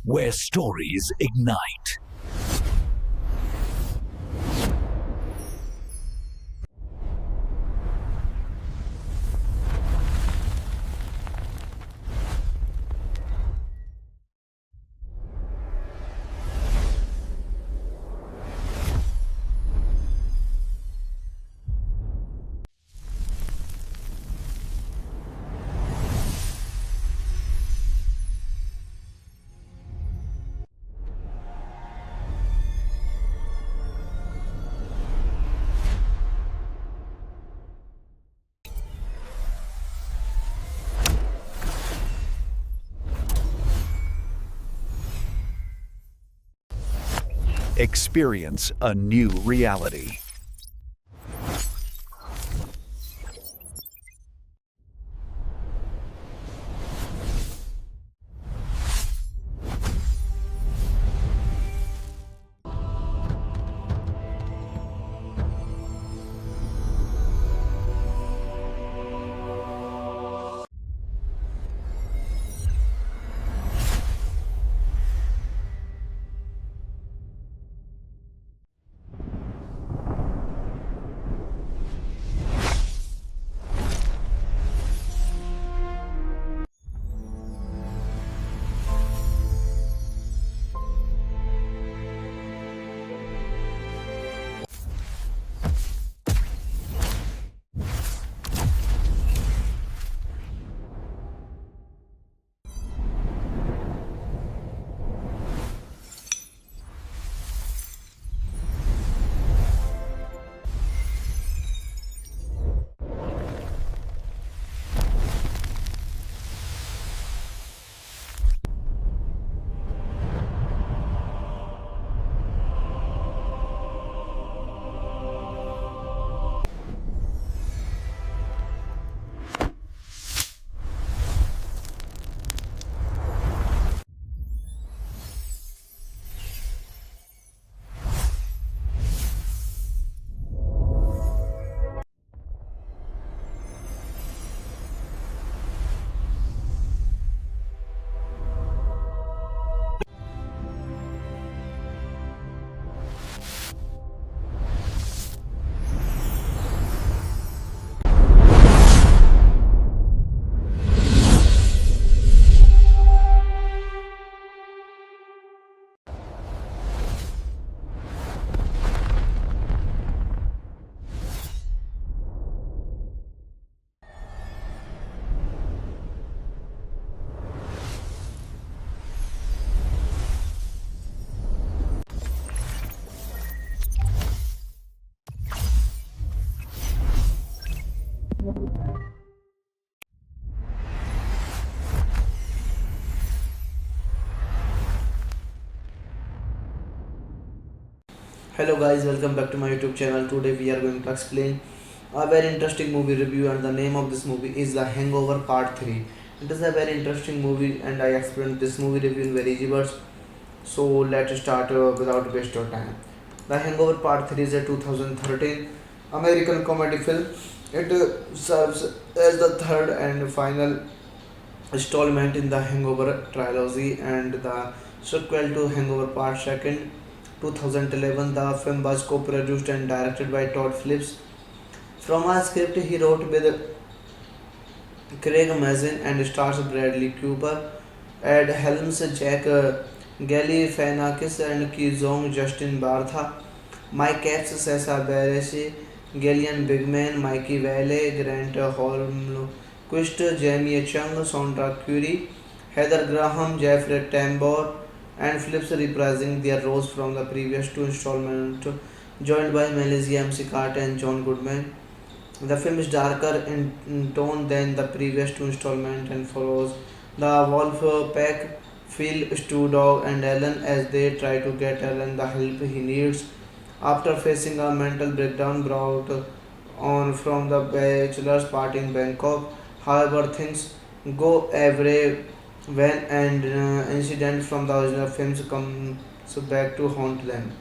where stories ignite. Experience a new reality. Hello guys, welcome back to my YouTube channel. Today we are going to explain a very interesting movie review, and the name of this movie is The Hangover Part 3. It is a very interesting movie and I explained this movie review in very easy words. So let's start without waste of time. The Hangover Part 3 is a 2013 American comedy film. It serves as the third and final installment in the Hangover trilogy and the sequel to Hangover Part 2. 2011, the film was co-produced and directed by Todd Phillips. From a script he wrote with Craig Mazin and stars Bradley Cooper, Ed Helms, Jack Galifianakis, and Ki Zong, Justin Bartha, Mike Epps, Sessa Bareilles, Gillian Bigman, Mikey Vale, Grant Holmquist, Jamie Chung, Sondra Curry, Heather Graham, Jeffrey Tambor, and Phillips reprising their roles from the previous two installments, joined by Melissa McCarthy and John Goodman. The film is darker in tone than the previous two installments and follows the wolf pack, Phil, Stu Dog, and Alan as they try to get Alan the help he needs after facing a mental breakdown brought on from the bachelor's party in Bangkok. However, things go awry when an incident from the original films comes back to haunt them.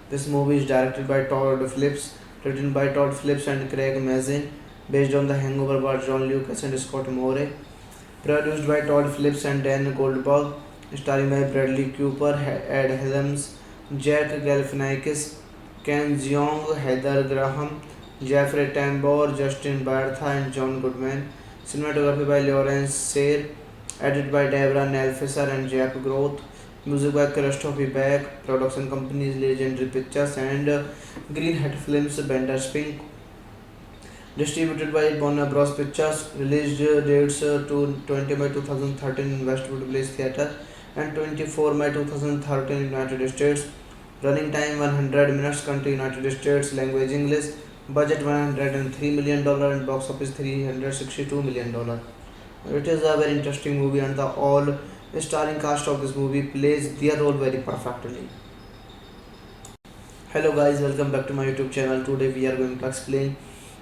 This movie is directed by Todd Phillips, written by Todd Phillips and Craig Mazin, based on The Hangover by John Lucas and Scott Moore, produced by Todd Phillips and Dan Goldberg, starring by Bradley Cooper, Ed Helms, Jack Galifianakis, Ken Jeong, Heather Graham, Jeffrey Tambor, Justin Bartha, and John Goodman. Cinematography by Lawrence Sayre, edited by Deborah Nelfisser and Jack Groth. Music by Christopher Beck. Production companies Legendary Pictures and Greenhead Films, Bender Spink. Distributed by Warner Bros. Pictures. Release dates to 20 May 2013 in Westwood Place Theatre and 24 May 2013 in United States. Running time 100 minutes. Country United States. Language English. Budget $103 million and box office $362 million. It is a very interesting movie and the all starring cast of this movie plays their role very perfectly. Hello guys, welcome back to my YouTube channel. Today we are going to explain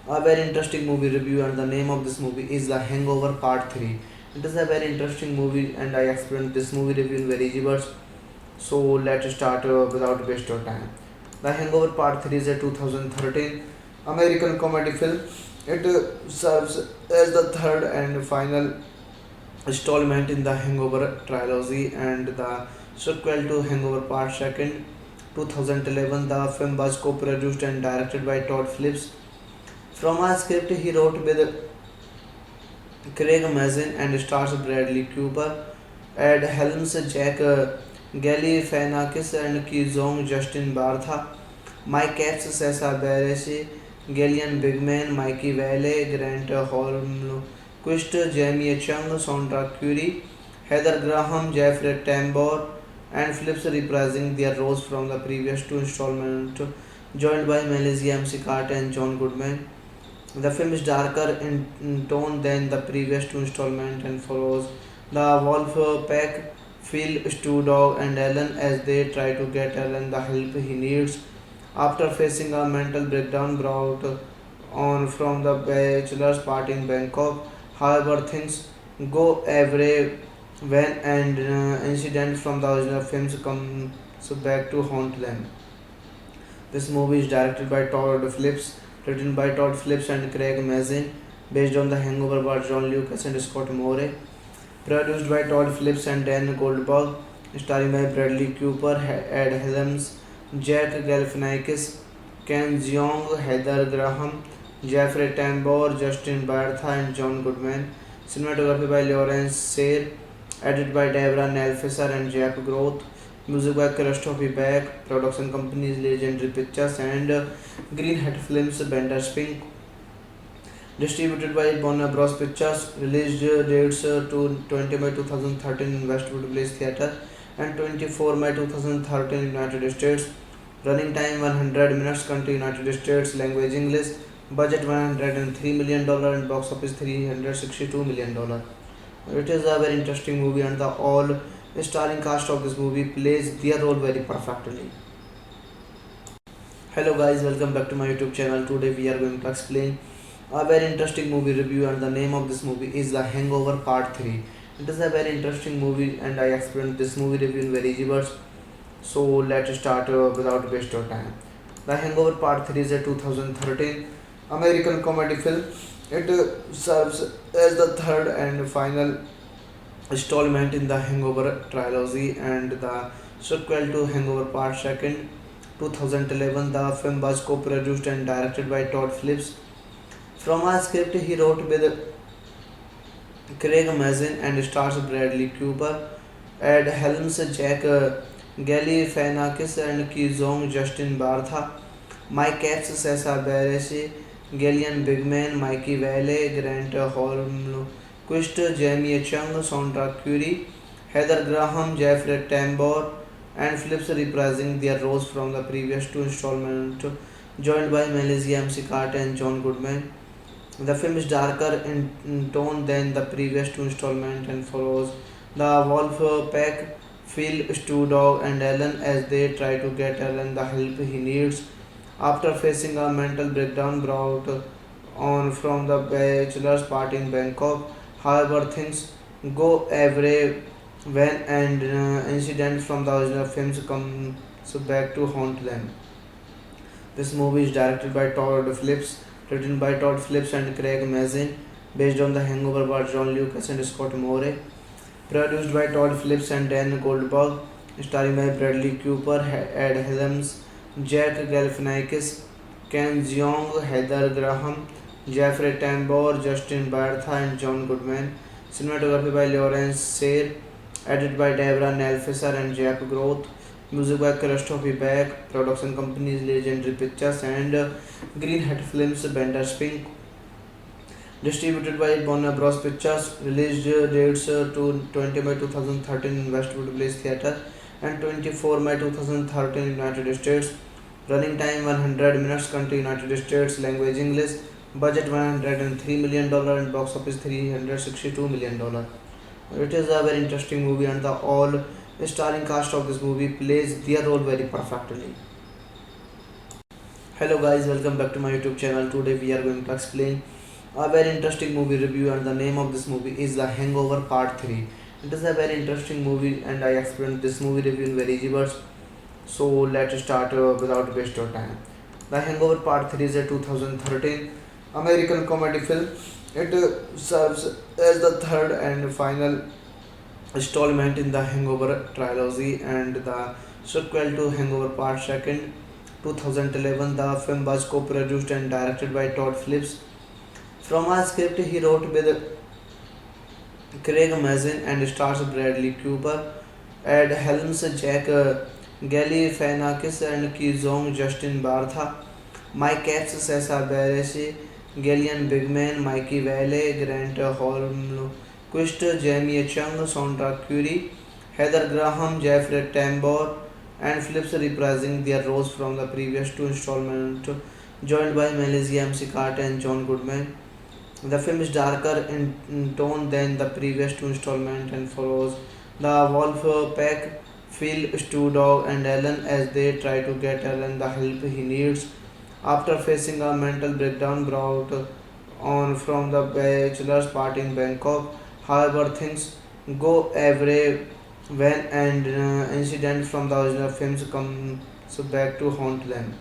a very interesting movie review and the name of this movie is The Hangover Part 3. It is a very interesting movie and I explained this movie review in very easy words. So let's start without waste of time. The Hangover Part 3 is a 2013 American comedy film. It serves as the third and final installment in the Hangover trilogy and the sequel to Hangover Part 2. 2011, the film was co-produced and directed by Todd Phillips. From a script he wrote with Craig Mazin and stars Bradley Cooper, Ed Helms, Jack Galifianakis and Ki Zong, Justin Bartha, Mike Epps, Sessa Bareilles, Gillian Bigman, Mikey Vale, Grant Holmquist, Jamie Chung, Sondra Curry, Heather Graham, Jeffrey Tambor, and Phillips reprising their roles from the previous two installments, joined by Melissa McCarthy and John Goodman. The film is darker in tone than the previous two installments and follows the wolf pack, Phil, Stu Dog, and Alan as they try to get Alan the help he needs after facing a mental breakdown brought on from the bachelor's party in Bangkok. However, things go awry when an incident from the original films comes back to haunt them. This movie is directed by Todd Phillips, written by Todd Phillips and Craig Mazin, based on The Hangover by John Lucas and Scott Moore, produced by Todd Phillips and Dan Goldberg, starring by Bradley Cooper, Ed Helms, Jack Galifianakis, Ken Jeong, Heather Graham, Jeffrey Tambor, Justin Bartha, and John Goodman. Cinematography by Lawrence Sayre, edited by Deborah Nelfisser and Jack Groth. Music by Christopher Beck. Production companies Legendary Pictures and Greenhead Films, Bender Spink. Distributed by Warner Bros. Pictures. Release dates to 20 May 2013 in Westwood Place Theatre and 24 May 2013 in United States. Running time 100 minutes. Country United States. Language English. Budget $103 million and box office $362 million. It is a very interesting movie and the all starring cast of this movie plays their role very perfectly. Hello guys, welcome back to my YouTube channel. Today we are going to explain a very interesting movie review and the name of this movie is The Hangover Part 3. It is a very interesting movie and I explained this movie review in very easy words. So let's start without waste of time. The Hangover Part 3 is a 2013 American comedy film. It serves as the third and final installment in the Hangover trilogy and the sequel to Hangover Part 2. 2011, the film was co-produced and directed by Todd Phillips. From a script he wrote with Craig Mazin and stars Bradley Cooper, Ed Helms, Jack Galifianakis and Ki Zong, Justin Bartha, Mike Epps, Sessa Bareilles, Gillian Bigman, Mikey Vale, Grant Holmquist, Jamie Chung, Sondra Curry, Heather Graham, Jeffrey Tambor, and Phillips reprising their roles from the previous two installments, joined by Melissa McCarthy and John Goodman. The film is darker in tone than the previous two installments and follows the wolf pack, Phil, Stu Dog, and Alan as they try to get Alan the help he needs after facing a mental breakdown brought on from the bachelor's party in Bangkok. However, things go awry when an incident from the original films comes back to haunt them. This movie is directed by Todd Phillips, written by Todd Phillips and Craig Mazin, based on The Hangover by John Lucas and Scott Moore, Produced by Todd Phillips and Dan Goldberg, starring by Bradley Cooper, Ed Helms, Jack Galifianakis, Ken Jeong, Heather Graham, Jeffrey Tambor, Justin Bartha, and John Goodman. Cinematography by Lawrence Sayre, edited by Deborah Nelfisser and Jack Groth. Music by Christopher Beck. Production companies Legendary Pictures and Green Hat Films, Bender Spink. Distributed by Warner Bros. Pictures. Release dates to 20 May 2013 in Westwood Place Theatre and 24 May 2013 United States. Running time 100 minutes. Country United States. Language English. Budget $103 million and box office $362 million. It is a very interesting movie and the all starring cast of this movie plays their role very perfectly. Hello guys, welcome back to my YouTube channel. Today we are going to explain a very interesting movie review and the name of this movie is The Hangover Part 3. It is a very interesting movie and I explained this movie review in very easy words. So let's start without waste of time. The Hangover Part 3 is a 2013 American comedy film. It serves as the third and final installment in the Hangover trilogy and the sequel to Hangover Part 2. 2011, the film was co-produced and directed by Todd Phillips. From a script he wrote with Craig Mazin and stars Bradley Cooper, Ed Helms, Jack Galifianakis and Ki Zong, Justin Bartha, Mike Epps, Sessa Bareilles, Gillian Bigman, Mikey Vale, Grant Holmquist, Jamie Chung, Sondra Curry, Heather Graham, Jeffrey Tambor, and Phillips reprising their roles from the previous two installments, joined by Melissa McCarthy and John Goodman. The film is darker in tone than the previous two installments and follows the wolf pack, Phil, Stu Dog, and Alan as they try to get Alan the help he needs after facing a mental breakdown brought on from the bachelor's party in Bangkok. However, things go awry when an incident from the original films comes back to haunt them.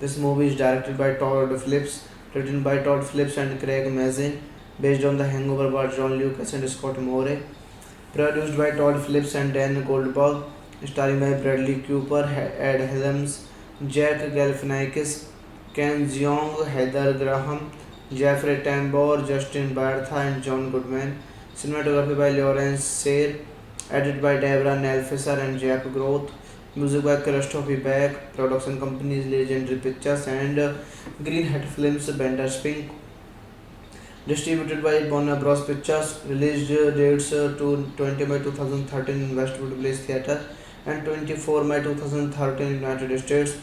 This movie is directed by Todd Phillips, written by Todd Phillips and Craig Mazin, based on The Hangover by John Lucas and Scott Moore. Produced by Todd Phillips and Dan Goldberg, starring by Bradley Cooper, Ed Helms, Jack Galifianakis, Ken Jeong, Heather Graham, Jeffrey Tambor, Justin Bartha, and John Goodman. Cinematography by Lawrence Sayre, edited by Deborah Nelfisser and Jack Groth. Music by Christopher Beck. Production companies Legendary Pictures and Green Hat Films, Bender Spink. Distributed by Warner Bros. Pictures. Release dates to 20 May 2013 in Westwood Place Theatre and 24 May 2013 in United States.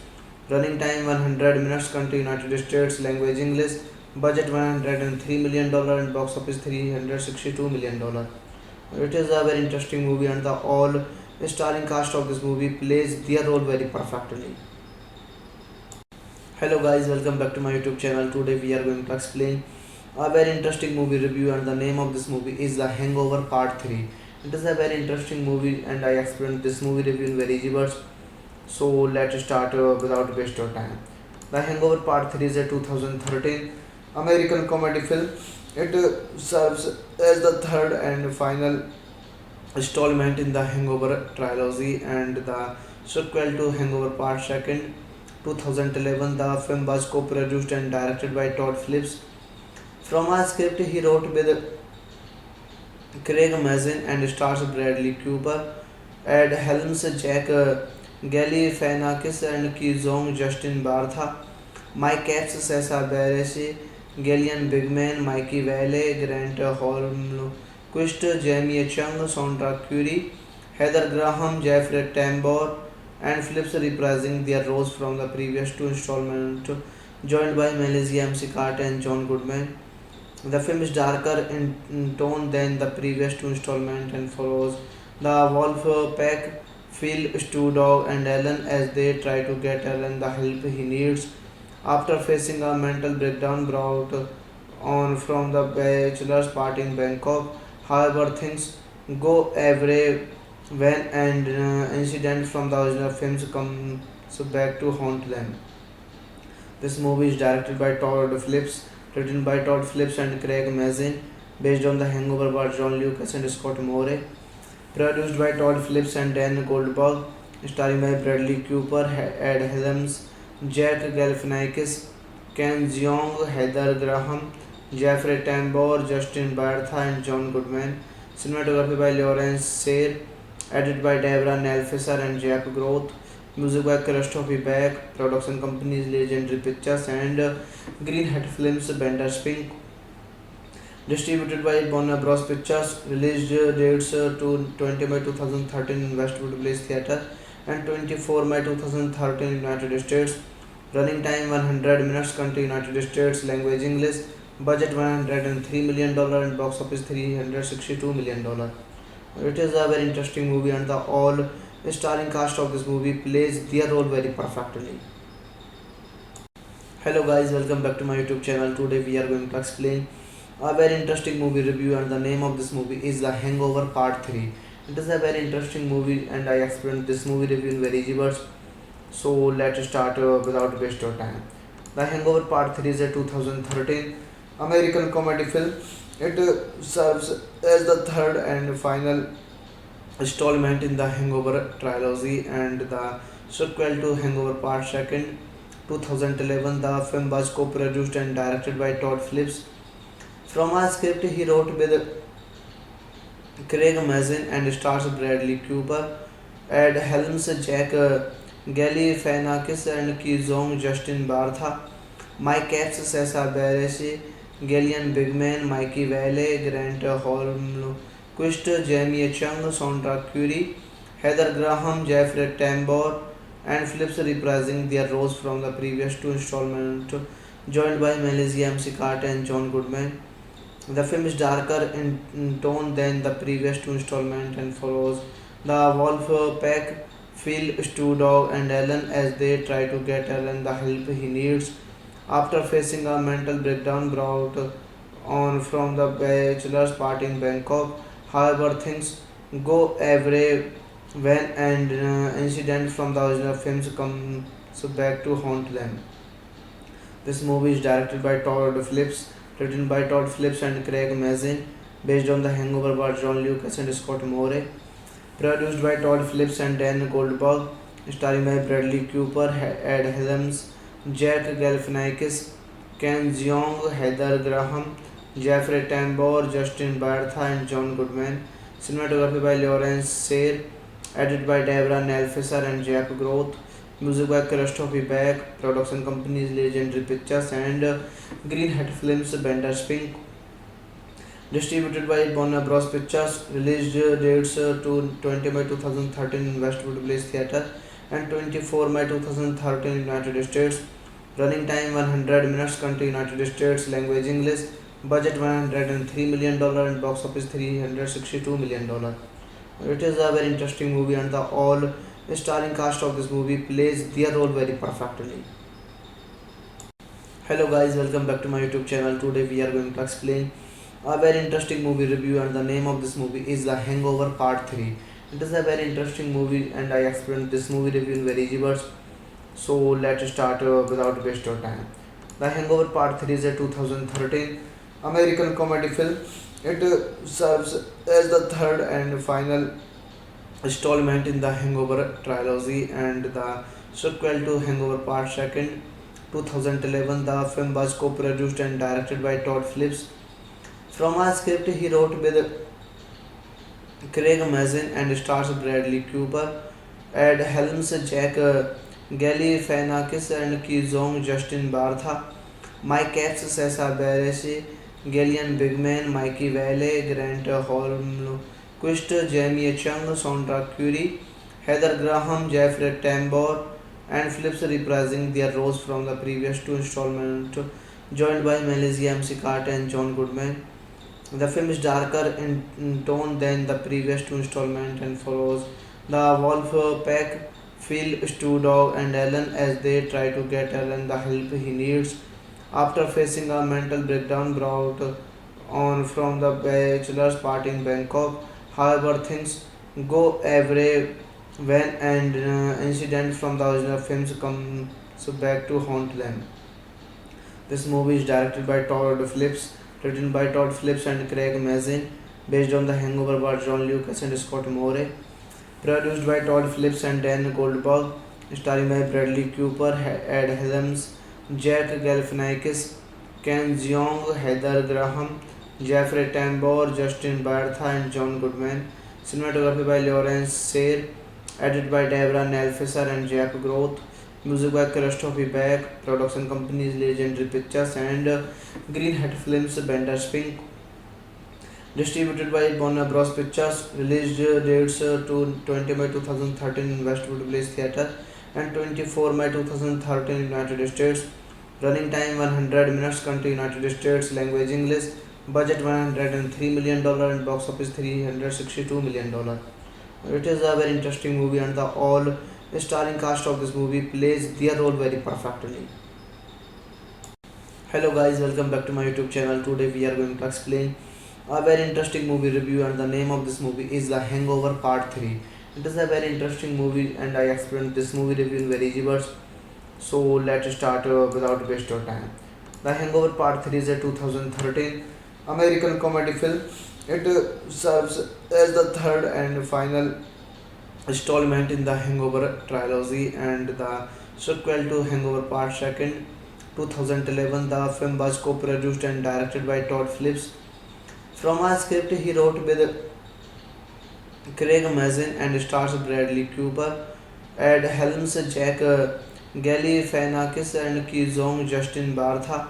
Running time 100 minutes. Country United States. Language English. Budget $103 million and box office $362 million. It is a very interesting movie and the all starring cast of this movie plays their role very perfectly. Hello guys, welcome back to my YouTube channel. Today we are going to explain a very interesting movie review and the name of this movie is The Hangover Part 3. It is a very interesting movie and I explained this movie review in very easy words. So let's start without waste of time. The Hangover Part 3 is a 2013 American comedy film. It serves as the third and final installment in the Hangover trilogy and the sequel to Hangover Part 2. 2011, the film was co-produced and directed by Todd Phillips. From a script he wrote with Craig Mazin and stars Bradley Cooper, Ed Helms, Jack Galifianakis and Ki Zong, Justin Bartha, Mike Epps, Sessa Bareilles, Gillian Bigman, Mikey Vale, Grant Holmquist, Jamie Chung, Sondra Curry, Heather Graham, Jeffrey Tambor, and Phillips reprising their roles from the previous two installments, joined by Melissa McCarthy and John Goodman. The film is darker in tone than the previous two installments and follows the wolf pack, Phil, Stu Dog, and Alan as they try to get Alan the help he needs after facing a mental breakdown brought on from the bachelor's party in Bangkok. However, things go awry when an incident from the original films comes back to haunt them. This movie is directed by Todd Phillips, written by Todd Phillips and Craig Mazin, based on The Hangover by John Lucas and Scott Moore, produced by Todd Phillips and Dan Goldberg, starring by Bradley Cooper, Ed Helms, Jack Galifianakis, Ken Jeong, Heather Graham, Jeffrey Tambor, Justin Bartha, and John Goodman. Cinematography by Lawrence Sayre, edited by Deborah Nelfisser and Jack Groth. Music by Christopher Beck. Production companies Legendary Pictures and Green Hat Films, Bender Spink. Distributed by Warner Bros. Pictures. Release dates to 20 May 2013 in Westwood Place Theatre and 24 May 2013 in United States. Running time 100 minutes. Country United States. Language English. Budget $103 million and box office $362 million. It is a very interesting movie and the all starring cast of this movie plays their role very perfectly. Hello guys, welcome back to my YouTube channel. Today we are going to explain a very interesting movie review and the name of this movie is The Hangover Part 3. It is a very interesting movie and I explained this movie review in very easy words. So let's start without waste of time. The Hangover Part 3 is a 2013 American comedy film. It serves as the third and final installment in the Hangover trilogy and the sequel to Hangover Part 2. 2011, the film was co-produced and directed by Todd Phillips. From a script he wrote with Craig Mazin and stars Bradley Cooper, Ed Helms, Jack Galifianakis and Ki Zong, Justin Bartha, Mike Epps, Sessa Bareilles, Gillian Bigman, Mikey Vale, Grant Holmquist, Jamie Chung, Sondra Curry, Heather Graham, Jeffrey Tambor, and Phillips reprising their roles from the previous two installments, joined by Melissa McCarthy and John Goodman. The film is darker in tone than the previous two installments and follows the Wolf Pack, Phil, Stu Dog, and Alan as they try to get Alan the help he needs after facing a mental breakdown brought on from the bachelor's party in Bangkok. However, things go awry when an incident from the original films comes back to haunt them. This movie is directed by Todd Phillips, written by Todd Phillips and Craig Mazin, based on The Hangover by John Lucas and Scott Moore, produced by Todd Phillips and Dan Goldberg, starring by Bradley Cooper, Ed Helms, Jack Galifianakis, Ken Jeong, Heather Graham, Jeffrey Tambor, Justin Bartha, and John Goodman. Cinematography by Lawrence Sayre, edited by Deborah Nelfisser and Jack Groth. Music by Christopher Beck. Production companies Legendary Pictures and Green Hat Films, Bender Spink. Distributed by Warner Bros. Pictures. Release dates to 20 May 2013 in Westwood Place Theatre and 24 May 2013 in United States. Running time 100 minutes. Country United States. Language English. Budget $103 million and box office $362 million. It is a very interesting movie and the all starring cast of this movie plays their role very perfectly. Hello guys, welcome back to my YouTube channel. Today we are going to explain a very interesting movie review and the name of this movie is The Hangover Part 3. It is a very interesting movie and I explained this movie review in very easy words. So let's start without waste of time. The Hangover Part 3 is a 2013 American comedy film. It serves as the third and final installment in the Hangover trilogy and the sequel to Hangover Part 2. 2011, the film was co-produced and directed by Todd Phillips. From a script he wrote with Craig Mazin and stars Bradley Cooper, Ed Helms, Jack Galifianakis and Ki Zong, Justin Bartha, Mike Epps, Sessa Bareilles, Gillian Bigman, Mikey Vale, Grant Holmquist, Jamie Chung, Sondra Curry, Heather Graham, Jeffrey Tambor, and Phillips reprising their roles from the previous two installments, joined by Melissa McCarthy and John Goodman. The film is darker in tone than the previous two installments and follows the Wolf Pack, Phil, Stu Dog, and Alan as they try to get Alan the help he needs after facing a mental breakdown brought on from the bachelor's party in Bangkok. However, things go awry when an incident from the original films comes back to haunt them. This movie is directed by Todd Phillips, written by Todd Phillips and Craig Mazin, based on The Hangover by John Lucas and Scott Moore, produced by Todd Phillips and Dan Goldberg, starring by Bradley Cooper, Ed Helms, Jack Galifianakis, Ken Jeong, Heather Graham, Jeffrey Tambor, Justin Bartha, and John Goodman. Cinematography by Lawrence Sayre, edited by Deborah Nelfisser and Jack Groth. Music by Christopher Beck. Production companies Legendary Pictures and Greenhead Films, Bender Spink. Distributed by Warner Bros. Pictures. Release dates to 20 May 2013 in Westwood Place Theatre and 24 May 2013 in United States. Running time 100 minutes. Country United States. Language English. Budget $103 million and box office $362 million. It is a very interesting movie and the all starring cast of this movie plays their role very perfectly. Hello guys, welcome back to my YouTube channel. Today we are going to explain a very interesting movie review and the name of this movie is The Hangover Part 3. It is a very interesting movie and I explained this movie review in very easy words. So let's start without waste your time. The Hangover Part 3 is a 2013 American comedy film. It serves as the third and final installment in the Hangover trilogy and the sequel to Hangover Part 2. 2011, the film was co-produced and directed by Todd Phillips. From a script he wrote with Craig Mazin and stars Bradley Cooper, Ed Helms, Jack Galifianakis and Ki Zong, Justin Bartha,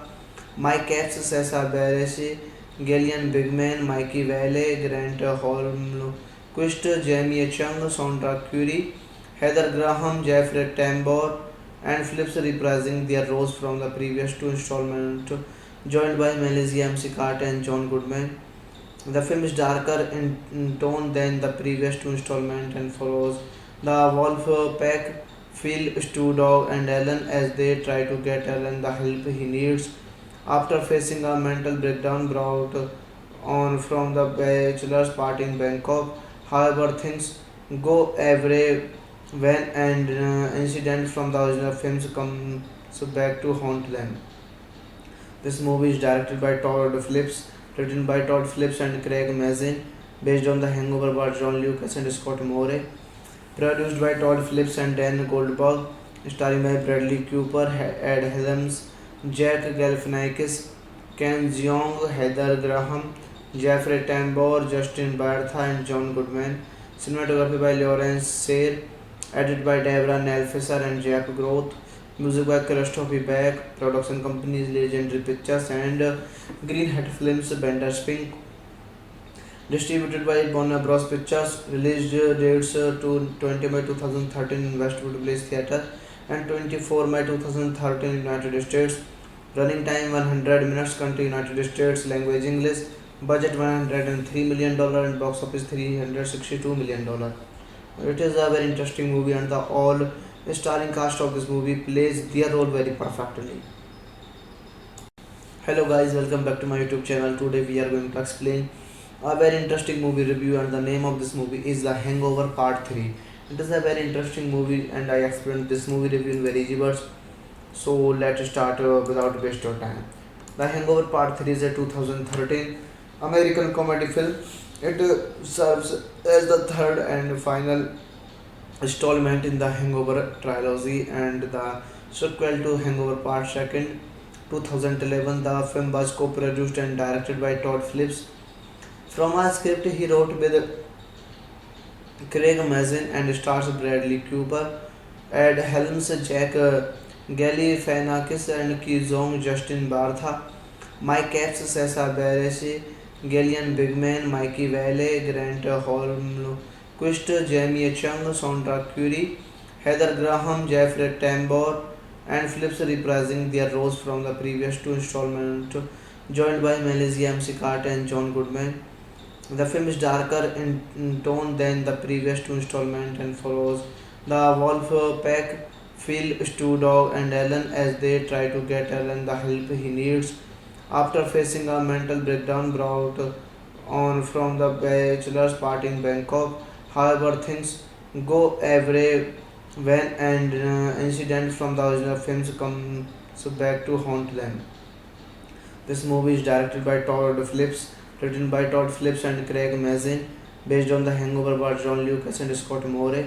Mike Epps, Sessa Bareilles, Gillian Bigman, Mikey Vale, Grant Holmquist, Jamie Chung, Sondra Curry, Heather Graham, Jeffrey Tambor, and Phillips reprising their roles from the previous two installments, joined by Melissa McCarthy and John Goodman. The film is darker in tone than the previous two installments and follows the wolf pack, Phil, Stu Dog, and Alan as they try to get Alan the help he needs after facing a mental breakdown brought on from the bachelor's party in Bangkok. However, things go awry when an incident from the original films comes back to haunt them. This movie is directed by Todd Phillips, written by Todd Phillips and Craig Mazin, based on The Hangover by John Lucas and Scott Moore, produced by Todd Phillips and Dan Goldberg, starring by Bradley Cooper, Ed Helms, Jack Galifianakis, Ken Jeong, Heather Graham, Jeffrey Tambor, Justin Bartha, and John Goodman. Cinematography by Lawrence Sayre, edited by Deborah Nelfisser and Jack Groth. Music by Christopher Beck. Production companies Legendary Pictures and Greenhead Films, Bender Spink. Distributed by Warner Bros. Pictures. Release dates to 20 May 2013 in Westwood Place Theatre and 24 May 2013 in United States. Running time 100 minutes. Country United States. Language English. Budget $103 million and box office $362 million. It is a very interesting movie and the all starring cast of this movie plays their role very perfectly. Hello guys, welcome back to my YouTube channel. Today we are going to explain a very interesting movie review and the name of this movie is The Hangover Part 3. It is a very interesting movie and I explained this movie review in very easy words. So let's start without waste your time. The Hangover Part 3 is a 2013 American comedy film. It serves as the third and final installment in the Hangover trilogy and the sequel to Hangover Part 2. 2011, the film was co-produced and directed by Todd Phillips. From a script he wrote with Craig Mazin and stars Bradley Cooper, Ed Helms, Jack Galifianakis and Ki Zong, Justin Bartha, Mike Epps, Sessa Bareilles, Gillian Bigman, Mikey Vale, Grant Holmquist, Jamie Chung, Sondra Curry, Heather Graham, Jeffrey Tambor, and Phillips reprising their roles from the previous two installments, joined by Melissa McCarthy and John Goodman. The film is darker in tone than the previous two installments and follows the wolf pack, Phil, Stu Dog, and Alan as they try to get Alan the help he needs after facing a mental breakdown brought on from the bachelor's party in Bangkok. However, things go awry when an incident from the original films comes back to haunt them. This movie is directed by Todd Phillips, written by Todd Phillips and Craig Mazin, based on The Hangover by John Lucas and Scott Moore,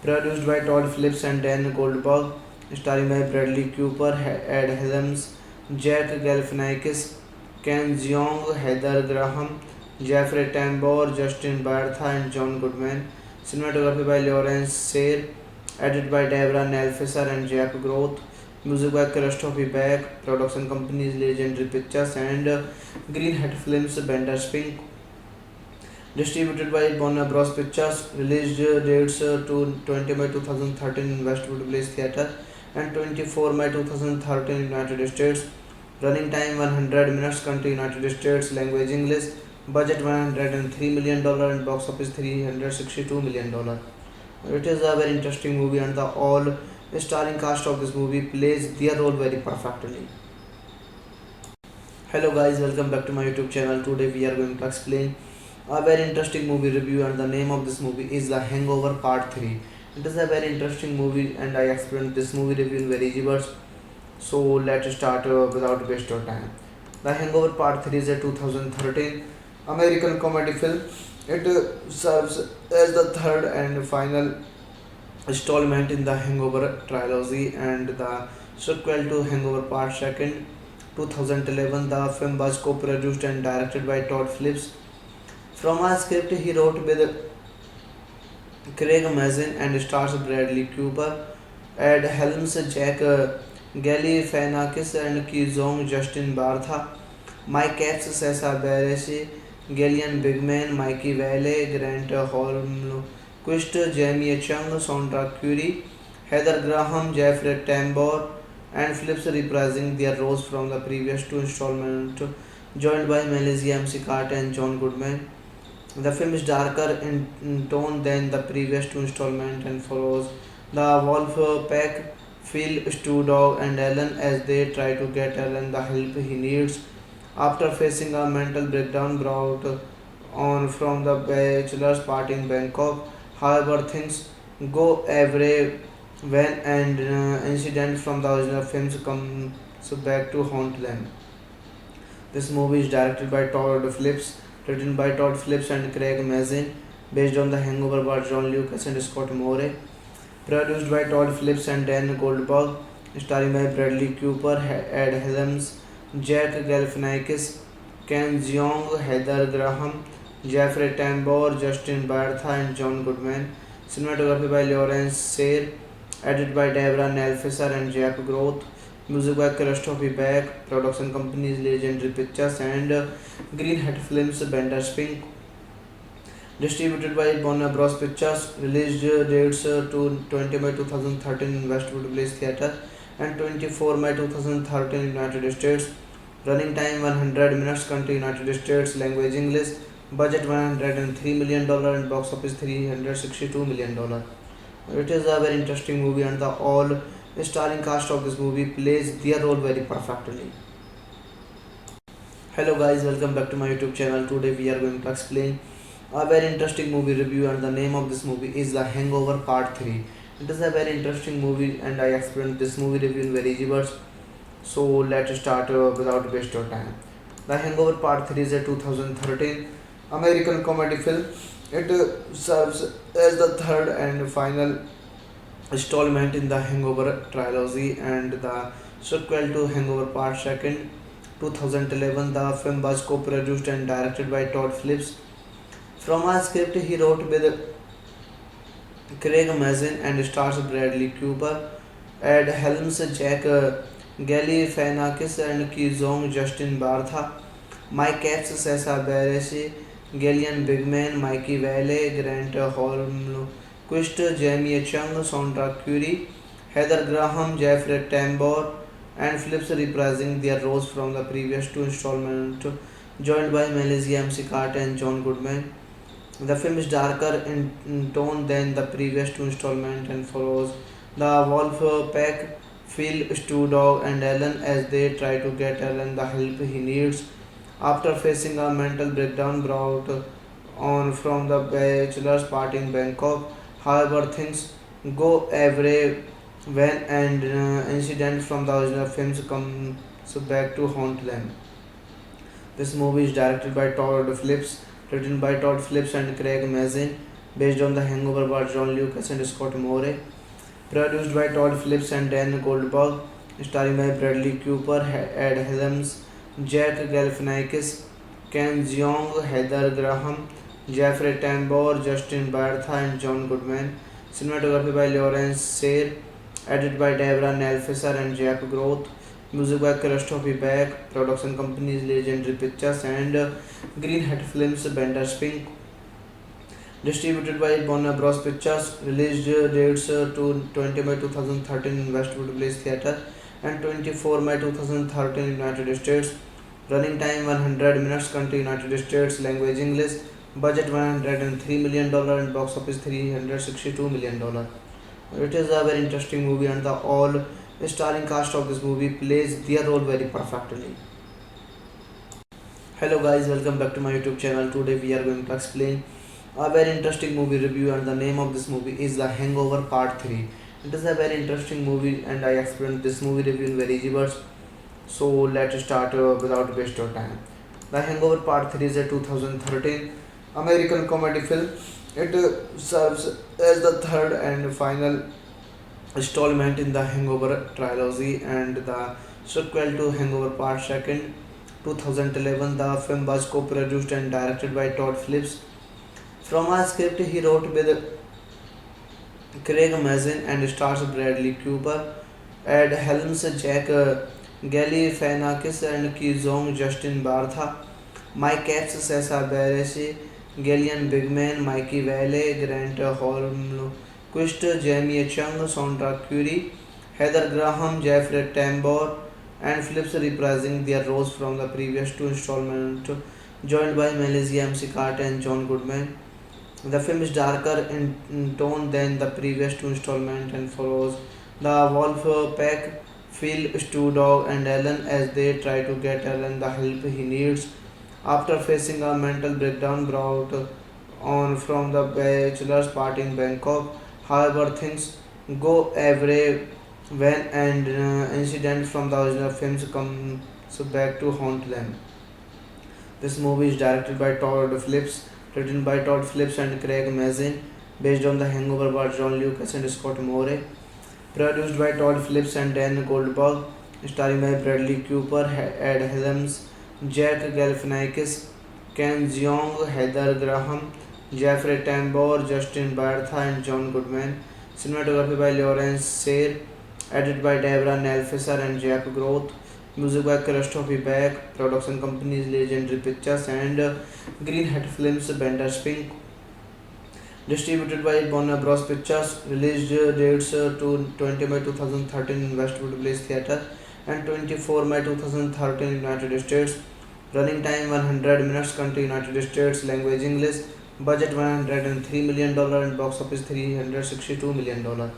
produced by Todd Phillips and Dan Goldberg, starring by Bradley Cooper, Ed Helms, Jack Galifianakis, Ken Jeong, Heather Graham, Jeffrey Tambor, Justin Bartha, and John Goodman. Cinematography by Lawrence Sayre, edited by Deborah Nelfisser and Jack Groth. Music by Christopher Beck. Production companies Legendary Pictures and Greenhead Films, Bender Spink. Distributed by Warner Bros. Pictures. Release dates to 20 May 2013 in Westwood Place Theatre and 24 May 2013 in United States. Running time 100 minutes. Country United States. Language English. Budget $103 million and box office $362 million. It is a very interesting movie and the all starring cast of this movie plays their role very perfectly. Hello guys, welcome back to my YouTube channel. Today we are going to explain a very interesting movie review and the name of this movie is The Hangover Part 3. It is a very interesting movie and I explained this movie review in very easy words. So let's start without waste of time. The Hangover Part 3 is a 2013 American comedy film. It serves as the third and final installment in the Hangover trilogy and the sequel to Hangover Part 2. 2011, the film was co-produced and directed by Todd Phillips. From a script he wrote with Craig Mazin and stars Bradley Cooper, Ed Helms, Jack Galifianakis and Ki Zong, Justin Bartha, Mike Epps, Sessa Bareilles, Gillian Bigman, Mikey Vale, Grant Holmquist, Jamie Chung, Sondra Curry, Heather Graham, Jeffrey Tambor, and Phillips reprising their roles from the previous two installments, joined by Melissa McCarthy and John Goodman. The film is darker in tone than the previous two installments and follows the wolf pack, Phil, Stu Dog, and Alan as they try to get Alan the help he needs after facing a mental breakdown brought on from the bachelor's party in Bangkok. However, things go awry when an incident from the original films comes back to haunt them. This movie is directed by Todd Phillips, written by Todd Phillips and Craig Mazin, based on The Hangover by John Lucas and Scott Moore, produced by Todd Phillips and Dan Goldberg, starring by Bradley Cooper, Ed Helms, Jack Galifianakis, Ken Jeong, Heather Graham, Jeffrey Tambor, Justin Bartha, and John Goodman. Cinematography by Lawrence Sayre, edited by Deborah Nelfisser and Jack Groth. Music by Christopher Beck. Production companies Legendary Pictures and Greenhead Films, Bender Spink. Distributed by Warner Bros. Pictures. Release dates to 20 May 2013 in Westwood Place Theatre and 24 May 2013 in United States. Running time 100 minutes. Country United States. Language English. Budget $103 million and box office $362 million. It is a very interesting movie and the all starring cast of this movie plays their role very perfectly. Hello guys, welcome back to my YouTube channel. Today we are going to explain a very interesting movie review and the name of this movie is The Hangover Part 3. It is a very interesting movie and I explained this movie review in very easy words. So let's start without waste of time. The Hangover Part 3 is a 2013 American comedy film. It serves as the third and final installment in the Hangover trilogy and the sequel to Hangover Part 2. 2011, the film was co-produced and directed by Todd Phillips. From a script he wrote with Craig Mazin and stars Bradley Cooper, Ed Helms, Jack Galifianakis and Ki Zong, Justin Bartha, Mike Epps, Sessa Bareilles, Gillian Bigman, Mikey Vale, Grant Holmquist, Jamie Chung, Sondra Curry, Heather Graham, Jeffrey Tambor, and Phillips reprising their roles from the previous two installments, joined by Melissa McCarthy and John Goodman. The film is darker in tone than the previous two installments and follows the wolf pack, Phil, Stu Dog, and Alan as they try to get Alan the help he needs after facing a mental breakdown brought on from the bachelor's party in Bangkok. However, things go awry when an incident from the original films comes back to haunt them. This movie is directed by Todd Phillips, written by Todd Phillips and Craig Mazin, based on The Hangover by John Lucas and Scott Moore, produced by Todd Phillips and Dan Goldberg, starring by Bradley Cooper, Ed Helms, Jack Galifianakis, Ken Jeong, Heather Graham, Jeffrey Tambor, Justin Bartha, and John Goodman. Cinematography by Lawrence Sayre, edited by Deborah Nelfisser and Jack Groth. Music by Christopher Beck. Production companies Legendary Pictures and Green Hat Films, Bender Spink. Distributed by Warner Bros. Pictures. Release dates to 20 May 2013 in Westwood Place Theatre and 24 May 2013 in United States. Running time 100 minutes. Country United States. Language English. Budget $103 million and box office $362 million. It is a very interesting movie and the all starring cast of this movie plays their role very perfectly. Hello guys, welcome back to my YouTube channel. Today we are going to explain a very interesting movie review and the name of this movie is The Hangover Part 3. It is a very interesting movie and I explained this movie review in very easy words. So let's start without waste of time. The Hangover Part 3 is a 2013 American comedy film. It serves as the third and final installment in the Hangover trilogy and the sequel to Hangover Part 2. 2011, the film was co-produced and directed by Todd Phillips. From a script he wrote with Craig Mazin and stars Bradley Cooper, Ed Helms, Jack Galifianakis and Ki Zong, Justin Bartha, Mike Epps, Sessa Bareilles, Gillian Bigman, Mikey Vale, Grant Holmquist, Jamie Chung, Sondra Curry, Heather Graham, Jeffrey Tambor, and Phillips reprising their roles from the previous two installments, joined by Melissa McCarthy and John Goodman. The film is darker in tone than the previous two installments and follows the wolf pack, Phil, Stu Dog, and Alan as they try to get Alan the help he needs after facing a mental breakdown brought on from the bachelor's party in Bangkok. However, things go awry when an incident from the original films comes back to haunt them. This movie is directed by Todd Phillips, written by Todd Phillips and Craig Mazin, based on The Hangover by John Lucas and Scott Moore, produced by Todd Phillips and Dan Goldberg, starring by Bradley Cooper, Ed Helms, Jack Galifianakis, Ken Jeong, Heather Graham, Jeffrey Tambor, Justin Bartha, and John Goodman. Cinematography by Lawrence Sayre, edited by Deborah Nelfisser and Jack Groth. Music by Christopher Beck. Production companies Legendary Pictures and Green Hat Films, Bender Spink. Distributed by Warner Bros. Pictures. Release dates to 20 May 2013 in Westwood Place Theatre and 24 May 2013 in United States. Running time 100 minutes. Country United States. Language English. Budget $103 million and box office $362 million.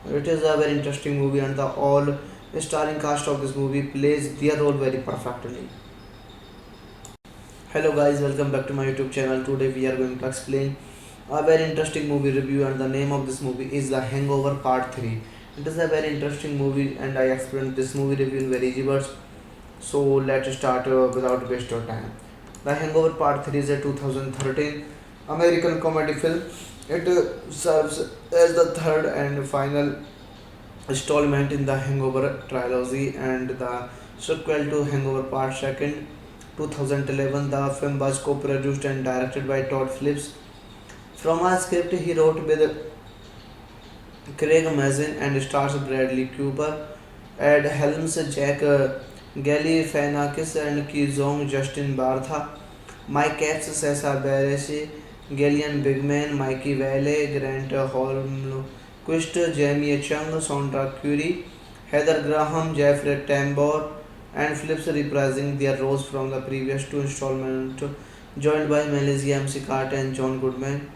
It is a very interesting movie and the all starring cast of this movie plays their role very perfectly. Hello guys, welcome back to my YouTube channel. Today we are going to explain a very interesting movie review and the name of this movie is The Hangover Part 3. It is a very interesting movie and I explained this movie review in very easy words. So let's start without waste of time. The Hangover Part 3 is a 2013 American comedy film. It serves as the third and final installment in the Hangover trilogy and the sequel to Hangover Part 2. 2011, the film was co-produced and directed by Todd Phillips. From a script he wrote with Craig Mazin and stars Bradley Cooper, Ed Helms, Jack Galifianakis and Ki Zong, Justin Bartha, Mike Epps, Sessa Bareilles, Gillian Bigman, Mikey Vale, Grant Holmquist, Jamie Chung, Sondra Curry, Heather Graham, Jeffrey Tambor, and Phillips reprising their roles from the previous two installments, joined by Melissa McCarthy and John Goodman.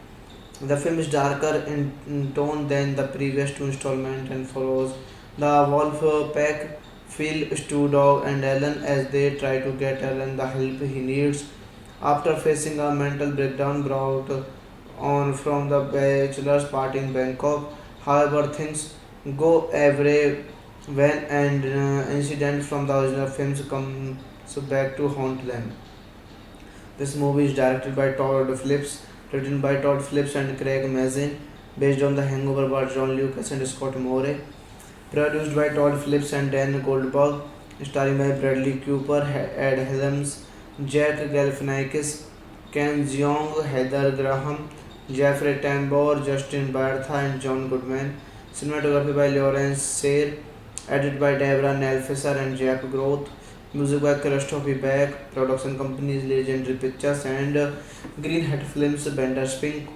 The film is darker in tone than the previous two installments and follows the wolf pack, Phil, Stu Dog, and Alan as they try to get Alan the help he needs after facing a mental breakdown brought on from the bachelor's party in Bangkok. However, things go awry when an incident from the original films comes back to haunt them. This movie is directed by Todd Phillips, written by Todd Phillips and Craig Mazin, based on The Hangover by John Lucas and Scott Moore, produced by Todd Phillips and Dan Goldberg, starring by Bradley Cooper, Ed Helms, Jack Galifianakis, Ken Jeong, Heather Graham, Jeffrey Tambor, Justin Bartha, and John Goodman. Cinematography by Lawrence Sayre, edited by Deborah Nelfisser and Jack Groth. Music by Christopher Beck. Production companies Legendary Pictures and Green Hat Films, Bender Spink.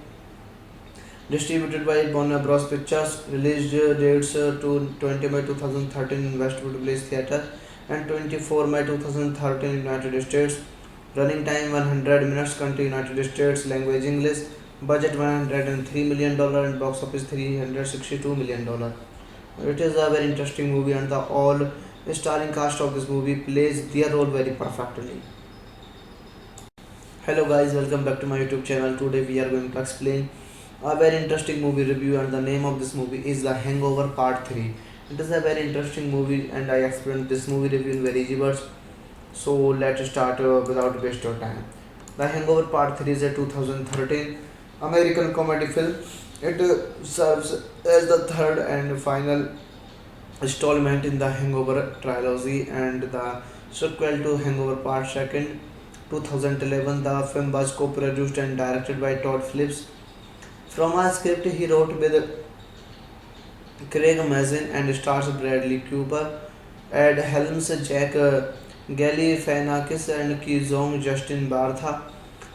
Distributed by Warner Bros. Pictures. Release dates to 20 May 2013 in Westwood Place Theatre and 24 May 2013 in United States. Running time 100 minutes. Country United States. Language English. Budget $103 million and box office $362 million. It is a very interesting movie and the all starring cast of this movie plays their role very perfectly. Hello guys, welcome back to my YouTube channel. Today we are going to explain a very interesting movie review and the name of this movie is The Hangover Part 3. It is a very interesting movie and I explained this movie review in very easy words. So let's start without waste of time. The Hangover Part 3 is a 2013 American comedy film. It serves as the third and final installment in the Hangover trilogy and the sequel to Hangover Part 2. 2011, the film was co-produced and directed by Todd Phillips. From a script he wrote with Craig Mazin and stars Bradley Cooper, Ed Helms, Jack Galifianakis and Ki Zong, Justin Bartha,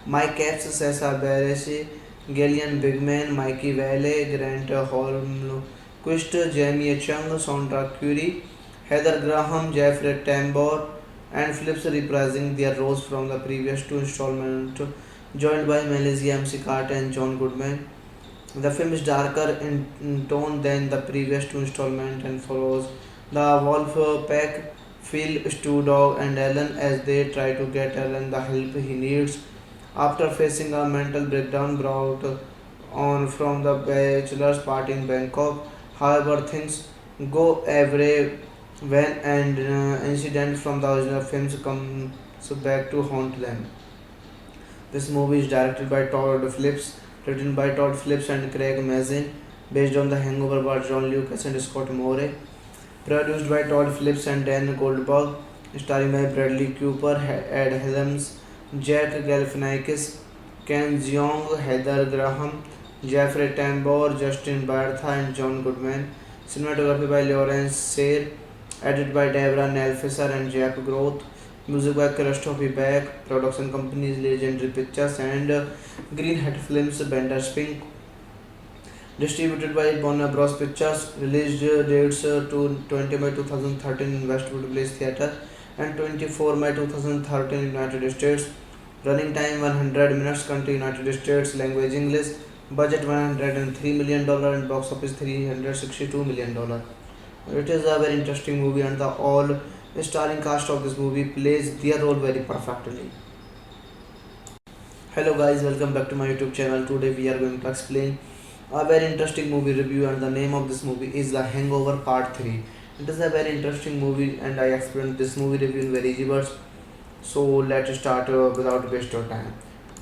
Mike Epps, Sessa Bareilles, Gillian Bigman, Mikey Vale, Grant Holmquist, Jamie Chung, Sondra Curry, Heather Graham, Jeffrey Tambor, and Phillips reprising their roles from the previous two installments, joined by Melissa McCarthy and John Goodman. The film is darker in tone than the previous two installments and follows the wolf pack, Phil, Stu Dog, and Alan as they try to get Alan the help he needs after facing a mental breakdown brought on from the bachelor's party in Bangkok. However, things go awry when an incident from the original films comes back to haunt them. This movie is directed by Todd Phillips, written by Todd Phillips and Craig Mazin, based on The Hangover by John Lucas and Scott Moore, produced by Todd Phillips and Dan Goldberg, starring by Bradley Cooper, Ed Helms, Jack Galifianakis, Ken Jeong, Heather Graham, Jeffrey Tambor, Justin Bartha, and John Goodman. Cinematography by Lawrence Sayre, edited by Deborah Nelfisser and Jack Groth. Music by Christopher Beck. Production companies Legendary Pictures and Green Hat Films, Bender Spink. Distributed by Warner Bros. Pictures. Release dates to 20 May 2013 in Westwood Place Theatre and 24 May 2013 in United States. Running time 100 minutes. Country United States. Language English. Budget $103 million and box office $362 million. It is a very interesting movie and the all starring cast of this movie plays their role very perfectly. Hello guys, welcome back to my YouTube channel. Today we are going to explain a very interesting movie review and the name of this movie is The Hangover Part 3. It is a very interesting movie and I explained this movie review in very easy words. So let's start without waste of time.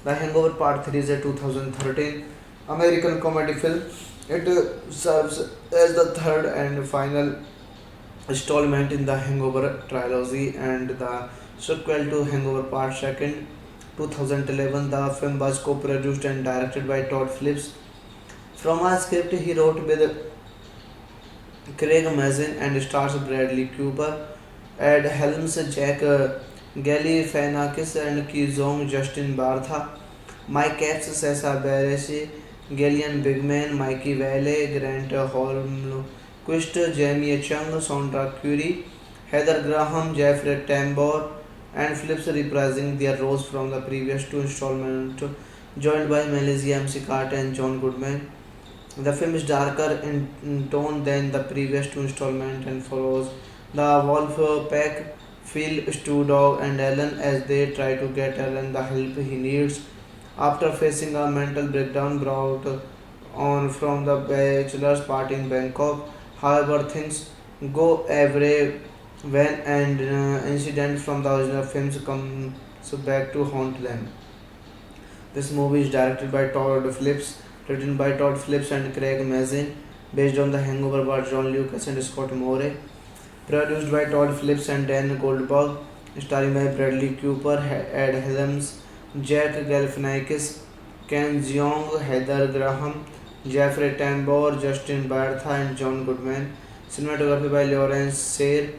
The Hangover Part 3 is a 2013 American comedy film. It serves as the third and final installment in the Hangover trilogy and the sequel to Hangover Part 2. 2011, the film was co-produced and directed by Todd Phillips. From a script he wrote with Craig Mazin and stars Bradley Cooper, Ed Helms, Jack Galifianakis and Ki Zong, Justin Bartha, Mike Epps, Sessa Bareilles, Gillian Bigman, Mikey Vale, Grant Holmquist, Jamie Chung, Sondra Curry, Heather Graham, Jeffrey Tambor, and Phillips reprising their roles from the previous two installments, joined by Melissa McCarthy and John Goodman. The film is darker in tone than the previous two installments and follows the wolf pack, Phil, Stu Dog, and Alan as they try to get Alan the help he needs after facing a mental breakdown brought on from the bachelor's party in Bangkok. However, things go awry when an incident from the original films comes back to haunt them. This movie is directed by Todd Phillips, written by Todd Phillips and Craig Mazin, based on The Hangover by John Lucas and Scott Moore, produced by Todd Phillips and Dan Goldberg, starring by Bradley Cooper, Ed Helms, Jack Galifianakis, Ken Jeong, Heather Graham, Jeffrey Tambor, Justin Bartha, and John Goodman. Cinematography by Lawrence Sayre,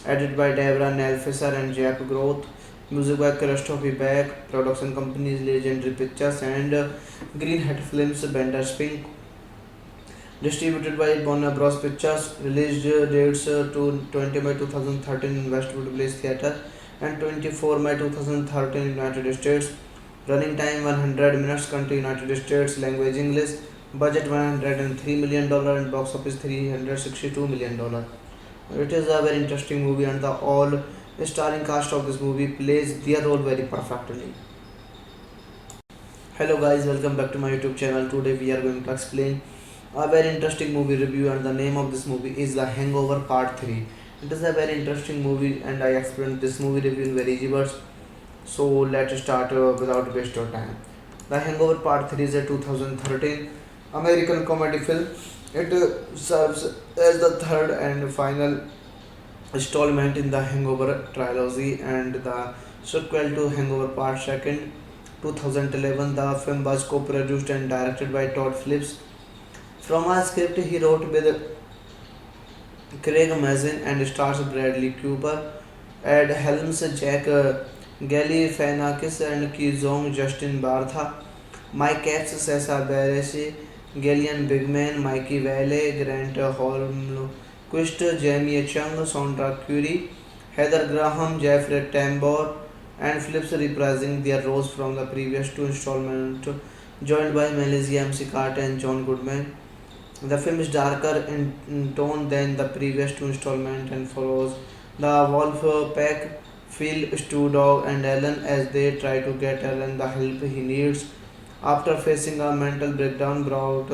edited by Deborah Nelfisser and Jack Groth. Music by Christopher Beck. Production companies Legendary Pictures and Green Hat Films, Bender Spink. Distributed by Warner Bros. Pictures. Release dates to 20 May 2013 in Westwood Place Theatre and 24 May 2013 in United States. Running time 100 minutes. Country United States. Language English. Budget $103 million and box office $362 million. It is a very interesting movie and the all starring cast of this movie plays their role very perfectly. Hello guys, welcome back to my YouTube channel. Today we are going to explain a very interesting movie review and the name of this movie is The Hangover Part 3. It is a very interesting movie and I explained this movie review in very easy words. So let's start without waste of time. The Hangover Part 3 is a 2013 American comedy film. It serves as the third and final installment in the Hangover trilogy and the sequel to Hangover Part 2. 2011, the film was co-produced and directed by Todd Phillips. From a script he wrote with Craig Mazin and stars Bradley Cooper, Ed Helms, Jack Galifianakis and Ki Zong, Justin Bartha, Mike Epps, Sessa Bareilles, Gillian Bigman, Mikey Vale, Grant Holmquist, Jamie Chung, Sondra Curry, Heather Graham, Jeffrey Tambor, and Phillips reprising their roles from the previous two installments, joined by Melissa McCarthy and John Goodman. The film is darker in tone than the previous two installments and follows the Wolf Pack, Phil, Stu Dog, and Alan as they try to get Alan the help he needs after facing a mental breakdown brought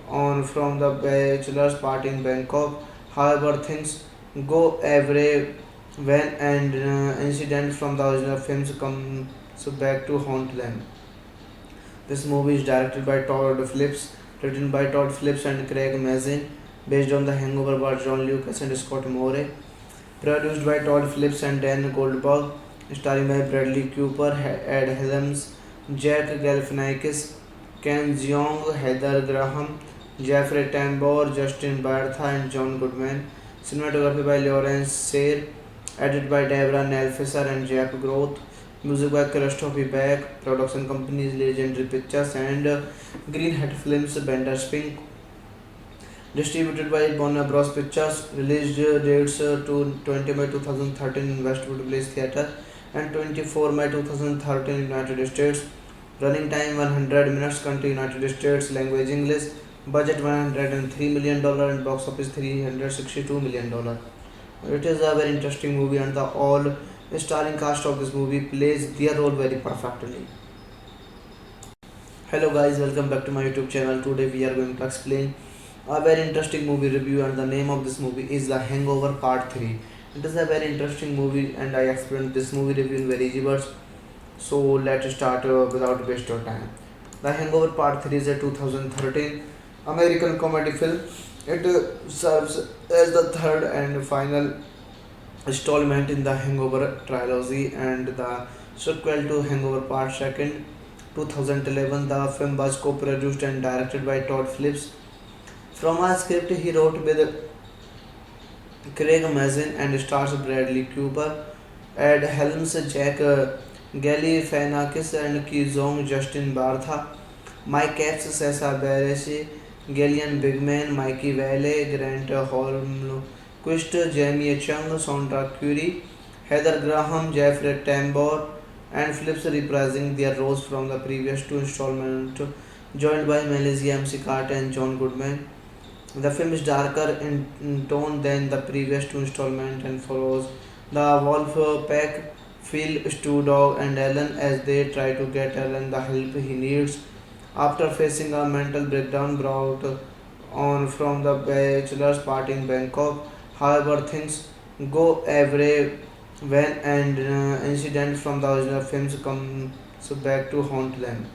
on from the bachelor's party in Bangkok. However, things go awry when an incident from the original films comes back to haunt them. This movie is directed by Todd Phillips, written by Todd Phillips and Craig Mazin, based on The Hangover by John Lucas and Scott Moore, produced by Todd Phillips and Dan Goldberg, starring by Bradley Cooper, Ed Helms, Jack Galifianakis, Ken Jeong, Heather Graham, Jeffrey Tambor, Justin Bartha, and John Goodman. Cinematography by Lawrence Sayre, edited by Deborah Nelfisser and Jack Groth. Music by Christopher Beck. Production companies Legendary Pictures and Green Hat Films, Bender Spink. Distributed by Warner Bros. Pictures. Release dates to 20 May 2013 in Westwood Place Theatre and 24 May 2013 in United States. Running time 100 minutes. Country United States. Language English. Budget $103 million and box office $362 million. It is a very interesting movie and the all starring cast of this movie plays their role very perfectly. Hello guys, welcome back to my YouTube channel. Today we are going to explain a very interesting movie review and the name of this movie is The Hangover Part 3. It is a very interesting movie and I explained this movie review in very easy words. So let's start without waste of time. The Hangover Part 3 is a 2013 American comedy film. It serves as the third and final installment in the Hangover trilogy and the sequel to Hangover Part 2. 2011, the film was co-produced and directed by Todd Phillips. From a script he wrote with Craig Mazin and stars Bradley Cooper, Ed Helms, Jack Galifianakis and Ki Zong, Justin Bartha, Mike Epps, Sessa Bareilles, Gillian Bigman, Mikey Vale, Grant Holmquist, Jamie Chung, Sondra Curry, Heather Graham, Jeffrey Tambor, and Phillips reprising their roles from the previous two installments, joined by Melissa McCarthy and John Goodman. The film is darker in tone than the previous two installments and follows the Wolf Pack, Phil, Stu Dog, and Alan as they try to get Alan the help he needs after facing a mental breakdown brought on from the bachelor's party in Bangkok. However, things go awry when an incident from the original films comes back to haunt them.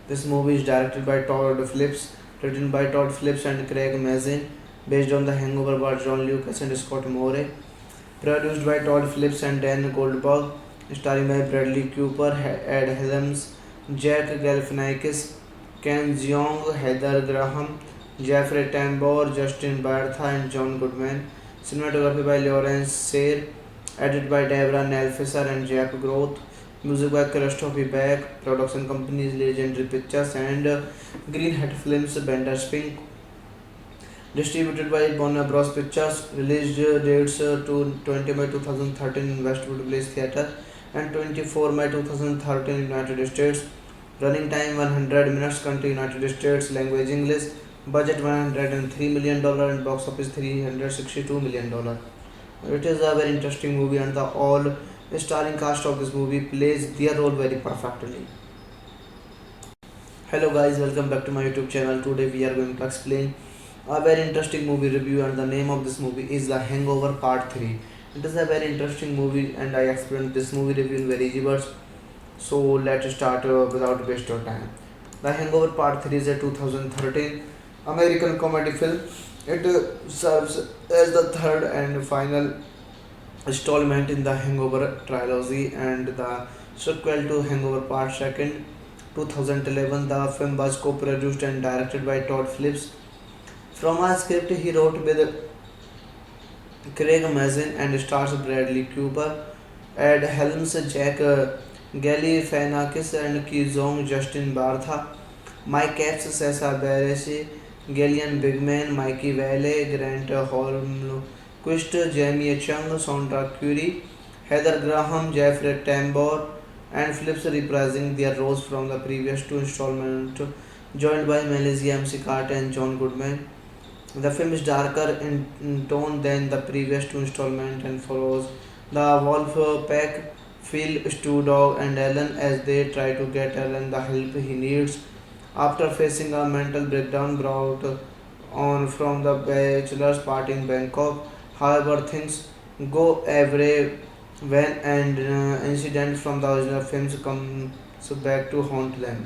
This movie is directed by Todd Phillips, written by Todd Phillips and Craig Mazin, based on The Hangover by John Lucas and Scott Moore, produced by Todd Phillips and Dan Goldberg, starring by Bradley Cooper, Ed Helms, Jack Galifianakis, Ken Jeong, Heather Graham, Jeffrey Tambor, Justin Bartha, and John Goodman. Cinematography by Lawrence Sayre, edited by Deborah Nelfisser and Jack Groth. Music by Christopher Beck. Production companies Legendary Pictures and Greenhead Films, Bender Spink. Distributed by Warner Bros. Pictures. Release dates to 20 May 2013 in Westwood Place Theatre and 24 May 2013 in United States. Running time 100 minutes. Country United States. Language English. Budget $103 million and box office $362 million. It is a very interesting movie and the all starring cast of this movie plays their role very perfectly. Hello guys, welcome back to my YouTube channel. Today we are going to explain a very interesting movie review and the name of this movie is The Hangover Part 3. It is a very interesting movie and I explained this movie review in very easy words. So let's start without waste your time. The Hangover Part 3 is a 2013 American comedy film. It serves as the third and final installment in the Hangover trilogy and the sequel to Hangover Part 2. 2011, the film was co-produced and directed by Todd Phillips. From a script he wrote with Craig Mazin and stars Bradley Cooper, Ed Helms, Jack Galifianakis and Ki Zong, Justin Bartha, Mike Epps, Sessa Bareilles, Gillian Bigman, Mikey Vale, Grant Holmquist, Jamie Chung, Sondra Curry, Heather Graham, Jeffrey Tambor, and Phillips reprising their roles from the previous two installments, joined by Melissa McCarthy and John Goodman. The film is darker in tone than the previous two installments and follows the wolf pack, Phil, Stu Dog, and Alan as they try to get Alan the help he needs after facing a mental breakdown brought on from the bachelor's party in Bangkok. However, things go awry when an incident from the original films comes back to haunt them.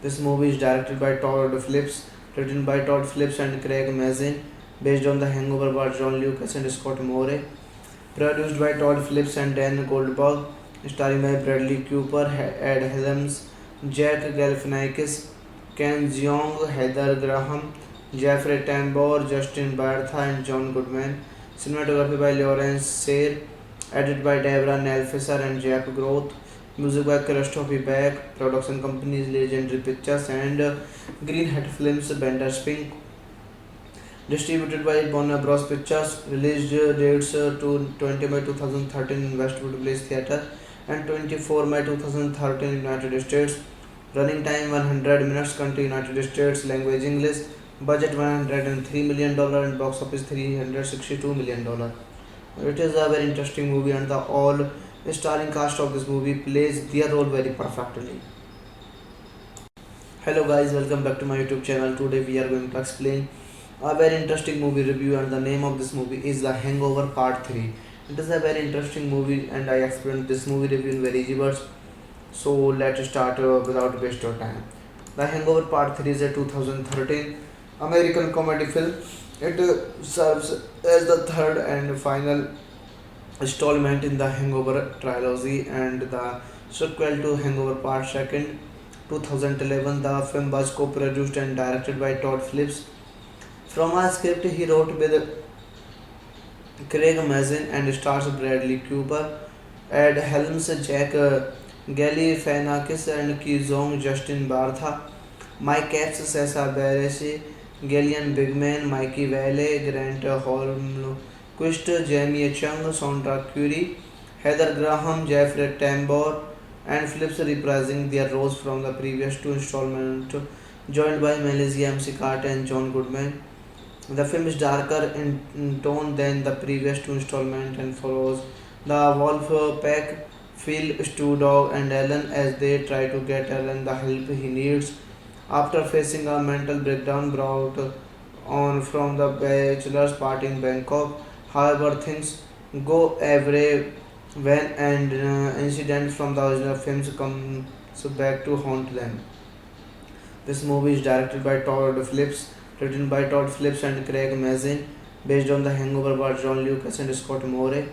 This movie is directed by Todd Phillips, written by Todd Phillips and Craig Mazin, based on The Hangover by John Lucas and Scott Moore, produced by Todd Phillips and Dan Goldberg, starring by Bradley Cooper, Ed Helms, Jack Galifianakis, Ken Jeong, Heather Graham, Jeffrey Tambor, Justin Bartha, and John Goodman. Cinematography by Lawrence Sayre, edited by Deborah Nelfisser and Jack Groth. Music by Christopher Beck. Production companies Legendary Pictures and Greenhead Films, Bender Spink. Distributed by Warner Bros. Pictures. Release dates to 20 May 2013 in Westwood Place Theatre and 24 May 2013 in United States. Running time 100 minutes. Country United States. Language English. Budget $103 million and box office $362 million. It is a very interesting movie and the all starring cast of this movie plays their role very perfectly. Hello guys, welcome back to my YouTube channel. Today we are going to explain a very interesting movie review and the name of this movie is The Hangover Part 3. It is a very interesting movie and I explained this movie review in very easy words. So let's start without waste your time. The Hangover Part 3 is a 2013 American comedy film. It serves as the third and final installment in the Hangover trilogy and the sequel to Hangover Part 2. 2011, the film was co-produced and directed by Todd Phillips. From a script he wrote with Craig Mazin and stars Bradley Cooper, Ed Helms, Jack Galifianakis and Ki Zong, Justin Bartha, Mike Epps, Sessa Bareilles, Gillian Bigman, Mikey Vale, Grant Holmquist, Jamie Chung, Sondra Curry, Heather Graham, Jeffrey Tambor, and Phillips reprising their roles from the previous two installments, joined by Melissa McCarthy and John Goodman. The film is darker in tone than the previous two installments and follows the wolf pack, Phil, Stu Dog, and Alan as they try to get Alan the help he needs after facing a mental breakdown brought on from the bachelor's party in Bangkok. However, things go awry when an incident from the original films comes back to haunt them. This movie is directed by Todd Phillips, written by Todd Phillips and Craig Mazin, based on The Hangover by John Lucas and Scott Moore,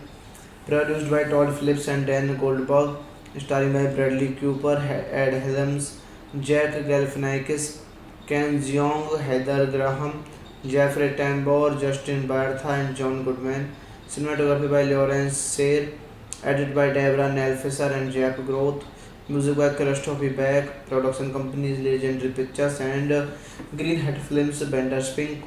produced by Todd Phillips and Dan Goldberg, starring by Bradley Cooper, Ed Helms, Jack Galifianakis, Ken Jeong, Heather Graham, Jeffrey Tambor, Justin Bartha, and John Goodman. Cinematography by Lawrence Sayre, edited by Deborah Nelfisser and Jack Groth. Music by Christopher Beck. Production companies Legendary Pictures and Greenhead Films, Bender Spink.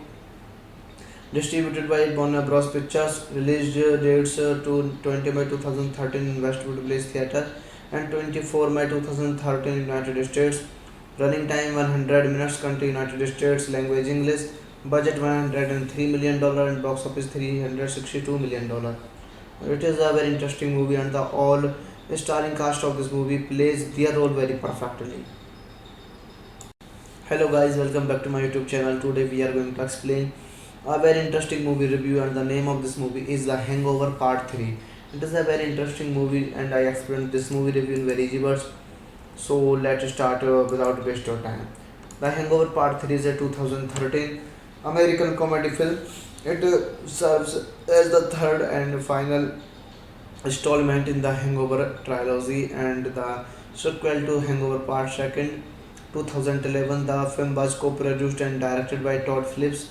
Distributed by Warner Bros. Pictures. Release dates to 20 May 2013 in Westwood Place Theatre and 24 May 2013 in United States. Running time 100 minutes. Country United States. Language English. Budget $103 million and box office $362 million. It is a very interesting movie and the all starring cast of this movie plays their role very perfectly. Hello guys, welcome back to my YouTube channel. Today we are going to explain a very interesting movie review and the name of this movie is The Hangover Part 3. It is a very interesting movie and I explained this movie review in very easy words. So let's start without waste of time. The Hangover Part 3 is a 2013 American comedy film. It serves as the third and final installment in the Hangover trilogy and the sequel to Hangover Part 2. 2011, the film was co-produced and directed by Todd Phillips.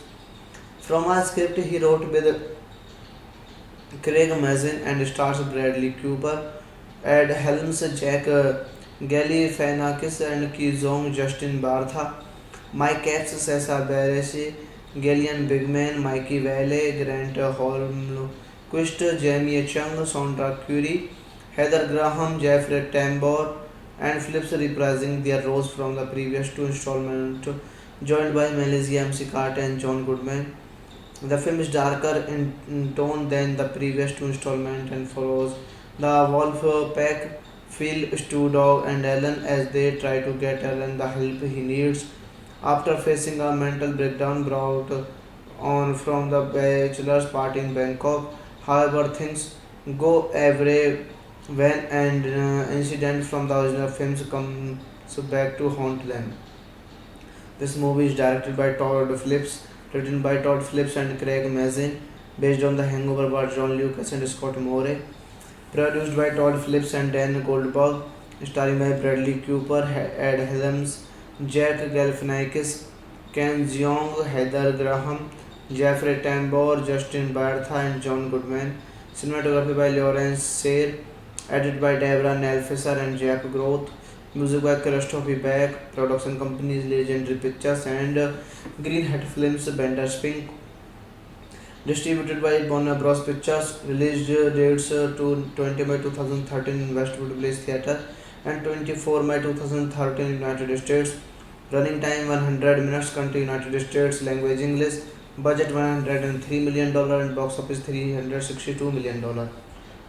From a script he wrote with Craig Mazin and stars Bradley Cooper, Ed Helms, Jack Galifianakis and Ki Zong, Justin Bartha, Mike Epps, Sessa Bareilles, Gillian Bigman, Mikey Vale, Grant Holmquist, Jamie Chung, Sondra Curry, Heather Graham, Jeffrey Tambor, and Phillips reprising their roles from the previous two installments, joined by Melissa McCarthy and John Goodman. The film is darker in tone than the previous two installments and follows the wolf pack, Phil, Stu Dog, and Alan as they try to get Alan the help he needs after facing a mental breakdown brought on from the bachelor's party in Bangkok. However, things go awry when an incident from the original films comes back to haunt them. This movie is directed by Todd Phillips, written by Todd Phillips and Craig Mazin, based on The Hangover by John Lucas and Scott Moore, produced by Todd Phillips and Dan Goldberg, starring by Bradley Cooper, Ed Helms, Jack Galifianakis, Ken Jeong, Heather Graham, Jeffrey Tambor, Justin Bartha, and John Goodman. Cinematography by Lawrence Sayre, edited by Deborah Nelfisser and Jack Groth. Music by Christopher Beck. Production companies Legendary Pictures and Greenhead Films, Bender Spink. Distributed by Warner Bros. Pictures. Release dates to 20 May 2013 in Westwood Place Theatre and 24 May 2013 in United States. Running time 100 minutes. Country United States. Language English. Budget $103 million and box office $362 million.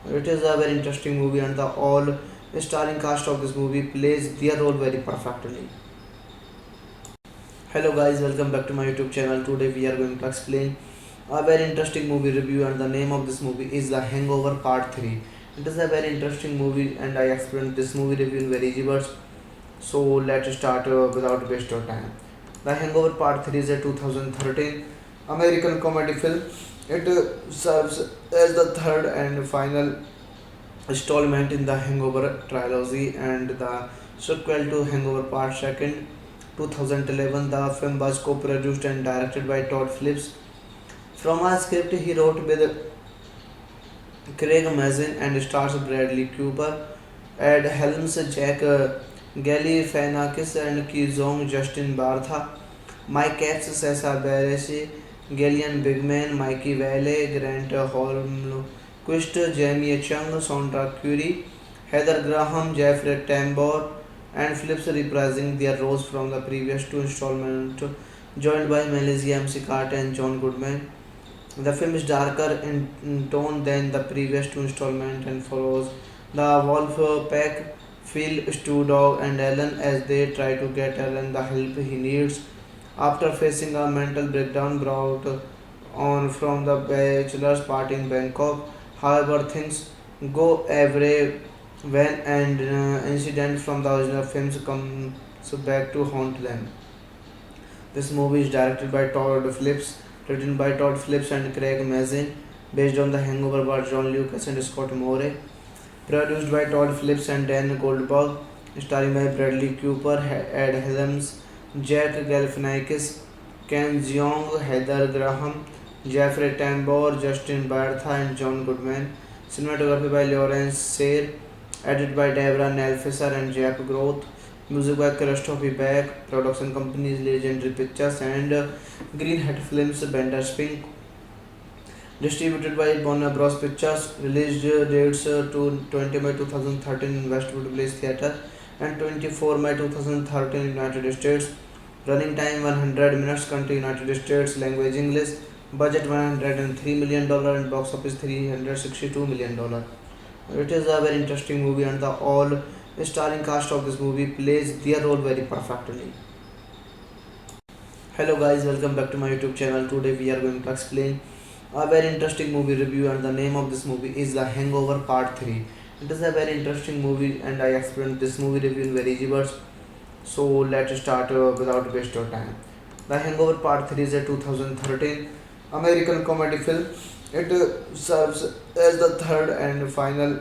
It is a very interesting movie and the all starring cast of this movie plays their role very perfectly. Hello guys, welcome back to my YouTube channel. Today we are going to explain a very interesting movie review and the name of this movie is The Hangover Part 3. It is a very interesting movie and I explained this movie review in very easy words. So let's start without waste of time. The Hangover Part 3 is a 2013 American comedy film. It serves as the third and final installment in the Hangover trilogy and the sequel to Hangover Part 2. 2011, the film was co-produced and directed by Todd Phillips. From a script he wrote with Craig Mazin and stars Bradley Cooper, Ed Helms, Jack Galifianakis and Ki Zong, Justin Bartha, Mike Epps, Sessa Bareilles, Gillian Bigman, Mikey Vale, Grant Holmquist, Jamie Chung, Sondra Curry, Heather Graham, Jeffrey Tambor, and Phillips reprising their roles from the previous two installments, joined by Melissa McCarthy and John Goodman. The film is darker in tone than the previous two installments and follows the wolf pack, Phil, Stu Dog, and Alan as they try to get Alan the help he needs after facing a mental breakdown brought on from the bachelor's party in Bangkok. However, things go awry when an incident from the original films comes back to haunt them. This movie is directed by Todd Phillips, written by Todd Phillips and Craig Mazin, based on The Hangover by John Lucas and Scott Moore, produced by Todd Phillips and Dan Goldberg, starring by Bradley Cooper, Ed Helms, Jack Galifianakis, Ken Jeong, Heather Graham, Jeffrey Tambor, Justin Bartha, and John Goodman. Cinematography by Lawrence Sayre, edited by Deborah Nelfisser and Jack Groth. Music by Christopher Beck. Production companies Legendary Pictures and Green Hat Films, Bender Spink. Distributed by Warner Bros. Pictures. Release dates to 20 May 2013 in Westwood Place Theatre and 24 May 2013 in United States. Running time 100 minutes. Country United States. Language English. Budget $103 million and box office $362 million. It is a very interesting movie and the all starring cast of this movie plays their role very perfectly. Hello guys, welcome back to my YouTube channel. Today we are going to explain a very interesting movie review and the name of this movie is The Hangover Part 3. It is a very interesting movie and I explained this movie review in very easy words. So let's start without waste of time. The Hangover Part 3 is a 2013 American comedy film. It serves as the third and final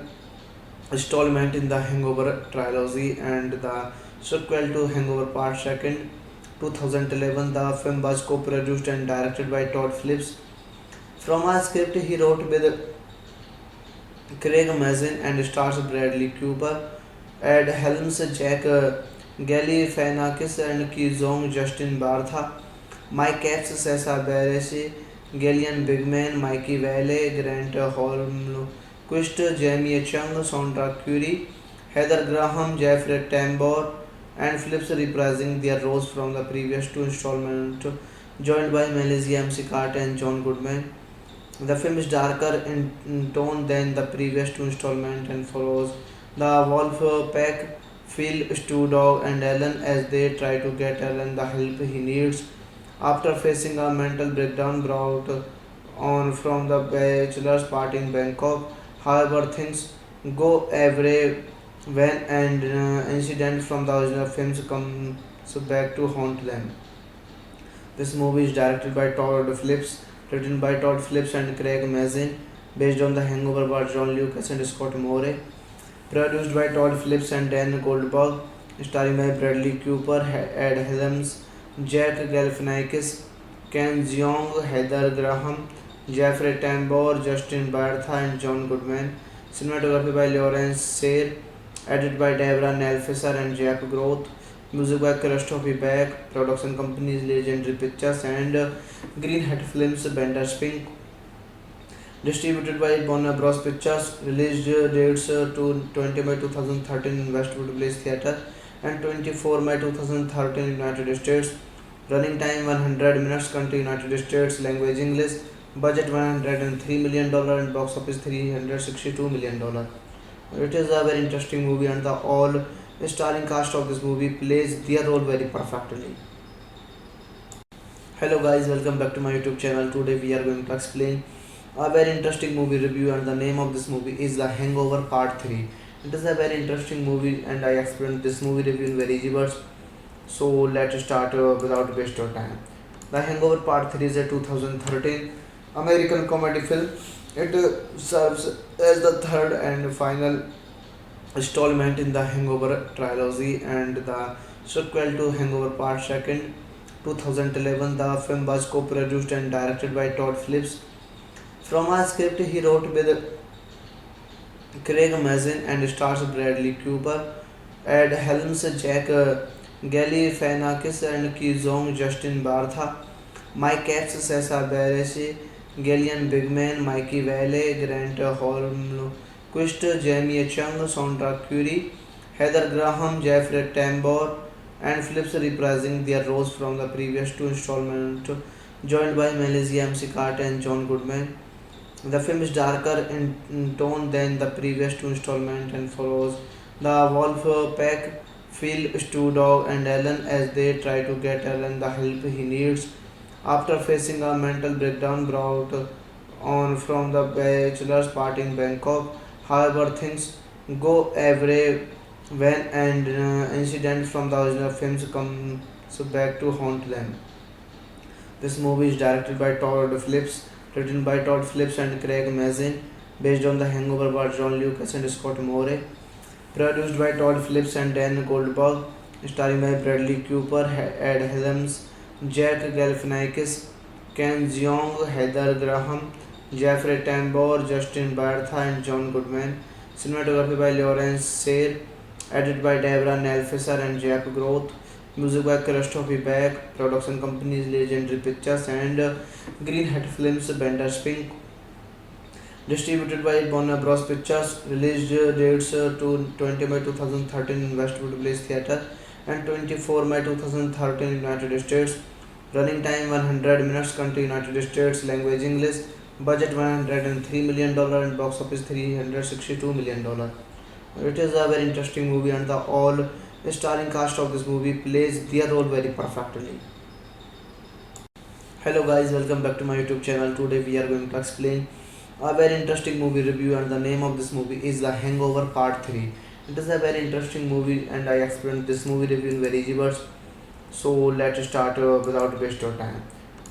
installment in the Hangover trilogy and the sequel to Hangover Part 2. 2011, the film was co-produced and directed by Todd Phillips. From a script he wrote with Craig Mazin and stars Bradley Cooper, Ed Helms, Jack Galifianakis and Ki Zong, Justin Bartha, Mike Epps, Sessa Bareilles, Gillian Bigman, Mikey Vale, Grant Holmquist, Jamie Chung, Sandra Curry, Heather Graham, Jeffrey Tambor, and Phillips reprising their roles from the previous two installments, joined by Melissa McCarthy and John Goodman. The film is darker in tone than the previous two installments and follows the wolf pack, Phil, Stu Dog, and Alan as they try to get Alan the help he needs after facing a mental breakdown brought on from the bachelor's party in Bangkok. However, things go awry when an incident from the original films comes back to haunt them. This movie is directed by Todd Phillips, written by Todd Phillips and Craig Mazin, based on The Hangover by John Lucas and Scott Moore, produced by Todd Phillips and Dan Goldberg, starring by Bradley Cooper, Ed Helms, Jack Galifianakis, Ken Jeong, Heather Graham, Jeffrey Tambor, Justin Bartha, and John Goodman. Cinematography by Lawrence Sayre, edited by Deborah Nelfisser and Jack Groth. Music by Christopher Beck. Production companies Legendary Pictures and Green Hat Films, Bender Spink. Distributed by Warner Bros. Pictures. Release dates to 20 May 2013 in Westwood Place Theatre and 24 May 2013 in United States. Running time 100 minutes. Country United States. Language English. Budget $103 million and box office $362 million. It is a very interesting movie and the all starring cast of this movie plays their role very perfectly. Hello guys, welcome back to my YouTube channel. Today we are going to explain a very interesting movie review and the name of this movie is The Hangover Part 3. It is a very interesting movie and I explained this movie review in very easy words. So let's start without waste of time. The Hangover Part 3 is a 2013 American comedy film. It serves as the third and final installment in the Hangover trilogy and the sequel to Hangover Part 2. 2011, the film was co-produced and directed by Todd Phillips. From a script he wrote with Craig Mazin and stars Bradley Cooper, Ed Helms, Jack Galifianakis and Ki Zong, Justin Bartha, Mike Epps, Sessa Bareilles, Gillian Bigman, Mikey Vale, Grant Holmquist, Jamie Chung, Sandra Curry, Heather Graham, Jeffrey Tambor, and Phillips reprising their roles from the previous two installments, joined by Melissa McCarthy and John Goodman. The film is darker in tone than the previous two installments and follows the wolf pack, Phil, Stu Dog, and Alan as they try to get Alan the help he needs after facing a mental breakdown brought on from the bachelor's party in Bangkok. However, things go awry when an incident from the original films comes back to haunt them. This movie is directed by Todd Phillips, written by Todd Phillips and Craig Mazin, based on The Hangover by John Lucas and Scott Moore, produced by Todd Phillips and Dan Goldberg, starring by Bradley Cooper, Ed Helms, Jack Galifianakis, Ken Jeong, Heather Graham, Jeffrey Tambor, Justin Bartha, and John Goodman. Cinematography by Lawrence Sayre, edited by Deborah Nelfisser and Jack Groth. Music by Christopher Beck. Production companies Legendary Pictures and Green Hat Films. Bender Spink. Distributed by Warner Bros. Pictures. Release dates to 20 May 2013 in Westwood Place Theatre and 24 May 2013 in United States. Running time 100 minutes. Country United States. Language English. Budget $103 million and box office $362 million. It is a very interesting movie and the all starring cast of this movie plays their role very perfectly. Hello guys, welcome back to my YouTube channel. Today we are going to explain a very interesting movie review and the name of this movie is The Hangover Part 3. It is a very interesting movie and I explained this movie review in very easy words. So let's start without waste of time.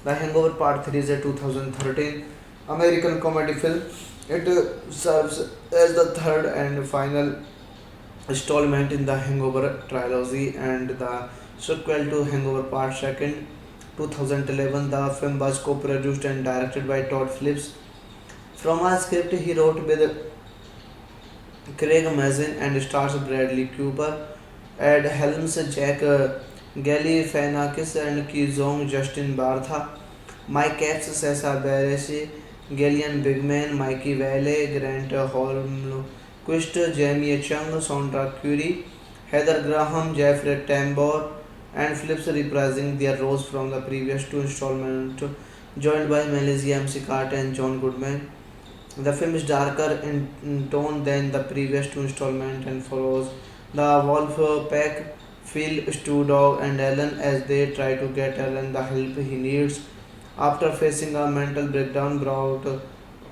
The Hangover Part 3 is a 2013 American comedy film. It serves as the third and final installment in the Hangover trilogy and the sequel to Hangover Part 2. 2011, the film was co-produced and directed by Todd Phillips. From a script he wrote with Craig Mazin and stars Bradley Cooper, Ed Helms, Jack Galifianakis and Ki Zong, Justin Bartha, Mike Epps, Sessa Bareilles, Gillian Bigman, Mikey Vale, Grant Holmquist, Jamie Chung, Sondra Curry, Heather Graham, Jeffrey Tambor, and Phillips reprising their roles from the previous two installments, joined by Melissa McCarthy and John Goodman. The film is darker in tone than the previous two installments and follows the wolf pack, Phil, Stu Dog, and Alan as they try to get Alan the help he needs after facing a mental breakdown brought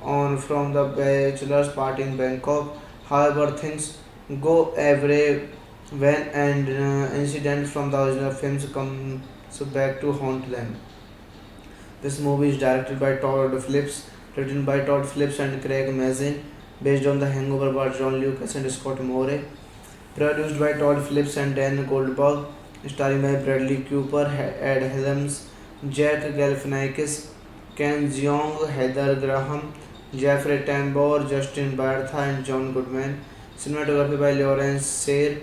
on from the bachelor's party in Bangkok. However, things go awry when an incident from the original films comes back to haunt them. This movie is directed by Todd Phillips, written by Todd Phillips and Craig Mazin, based on The Hangover by John Lucas and Scott Moore, produced by Todd Phillips and Dan Goldberg, starring by Bradley Cooper, Ed Helms, Jack Galifianakis, Ken Jeong, Heather Graham, Jeffrey Tambor, Justin Bartha, and John Goodman. Cinematography by Lawrence Sayre,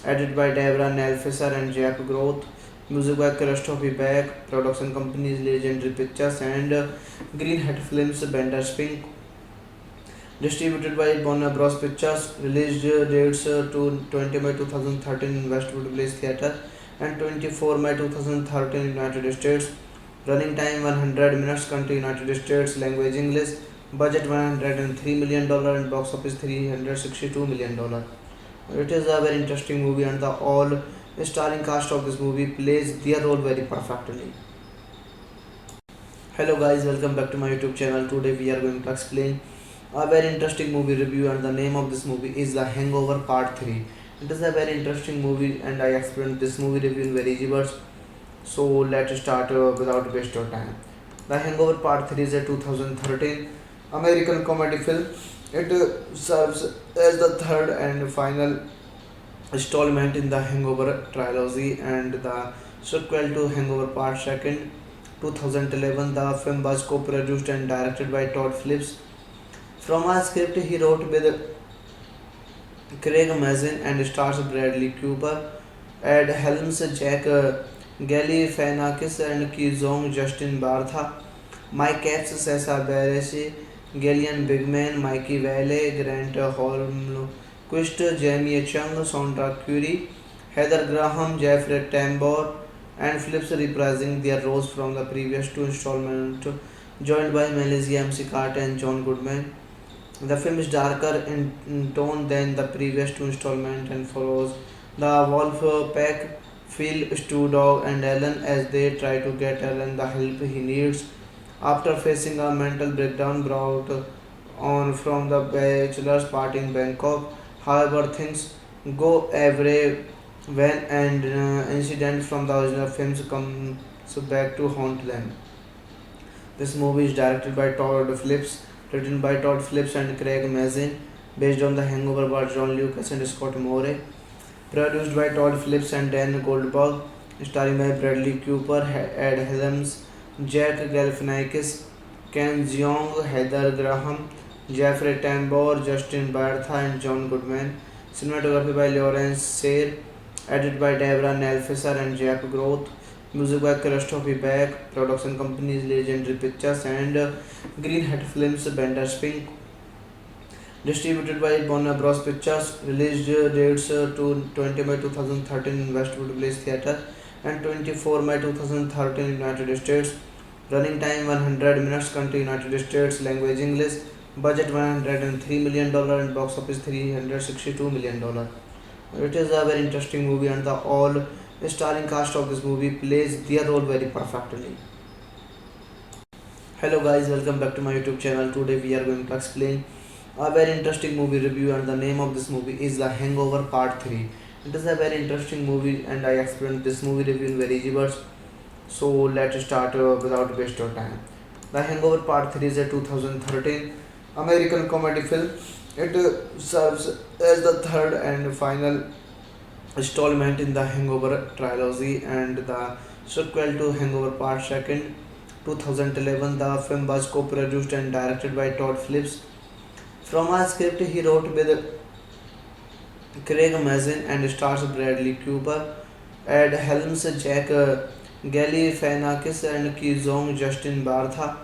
edited by Deborah Nelfisser and Jack Groth. Music by Christopher Beck. Production companies Legendary Pictures and Green Hat Films. Bender Spink. Distributed by Warner Bros. Pictures. Release dates to 20 May 2013 in Westwood Place Theatre and 24 May 2013 in United States. Running time 100 minutes. Country United States. Language English. Budget $103 million and box office $362 million. It is a very interesting movie and the all starring cast of this movie plays their role very perfectly. Hello guys, welcome back to my YouTube channel. Today we are going to explain a very interesting movie review and the name of this movie is The Hangover Part 3. It is a very interesting movie and I explained this movie review in very easy words. So let's start without waste of time. The Hangover Part 3 is a 2013 American comedy film. It serves as the third and final installment in the Hangover trilogy and the sequel to Hangover Part 2. 2011, the film was co-produced and directed by Todd Phillips. From a script he wrote with Craig Mazin and stars Bradley Cooper, Ed Helms, Jack Galifianakis and Ki Zong, Justin Bartha, Mike Epps, Sessa Bareilles, Gillian Bigman, Mikey Vale, Grant Holmquist, Jamie Chung, Sondra Curry, Heather Graham, Jeffrey Tambor, and Phillips reprising their roles from the previous two installments, joined by Melissa McCarthy and John Goodman. The film is darker in tone than the previous two installments and follows the wolf pack, Phil, Stu Dog, and Alan as they try to get Alan the help he needs after facing a mental breakdown brought on from the bachelor's party in Bangkok. However, things go awry when an incident from the original films comes back to haunt them. This movie is directed by Todd Phillips, written by Todd Phillips and Craig Mazin, based on The Hangover by John Lucas and Scott Moore, produced by Todd Phillips and Dan Goldberg, starring by Bradley Cooper, Ed Helms, Jack Galifianakis, Ken Jeong, Heather Graham, Jeffrey Tambor, Justin Bartha, and John Goodman. Cinematography by Lawrence Sayre, edited by Deborah Nelfisser and Jack Groth. Music by Christopher Beck. Production companies Legendary Pictures and Green Hat Films, Bender Spink. Distributed by Warner Bros. Pictures. Release dates to 20 May 2013 in Westwood Village Theatre and 24 May 2013 in United States. Running time 100 minutes. Country United States. Language English. Budget $103 million and box office $362 million. It is a very interesting movie and the all starring cast of this movie plays their role very perfectly. Hello guys, welcome back to my YouTube channel. Today we are going to explain a very interesting movie review and the name of this movie is The Hangover Part 3. It is a very interesting movie and I explained this movie review in very easy words. So let's start without waste of time. The Hangover Part 3 is a 2013 American comedy film. It serves as the third and final installment in the Hangover trilogy and the sequel to Hangover Part 2. 2011, the film was co-produced and directed by Todd Phillips. From a script he wrote with Craig Mazin and stars Bradley Cooper, Ed Helms, Jack Galifianakis and Ki Zong, Justin Bartha,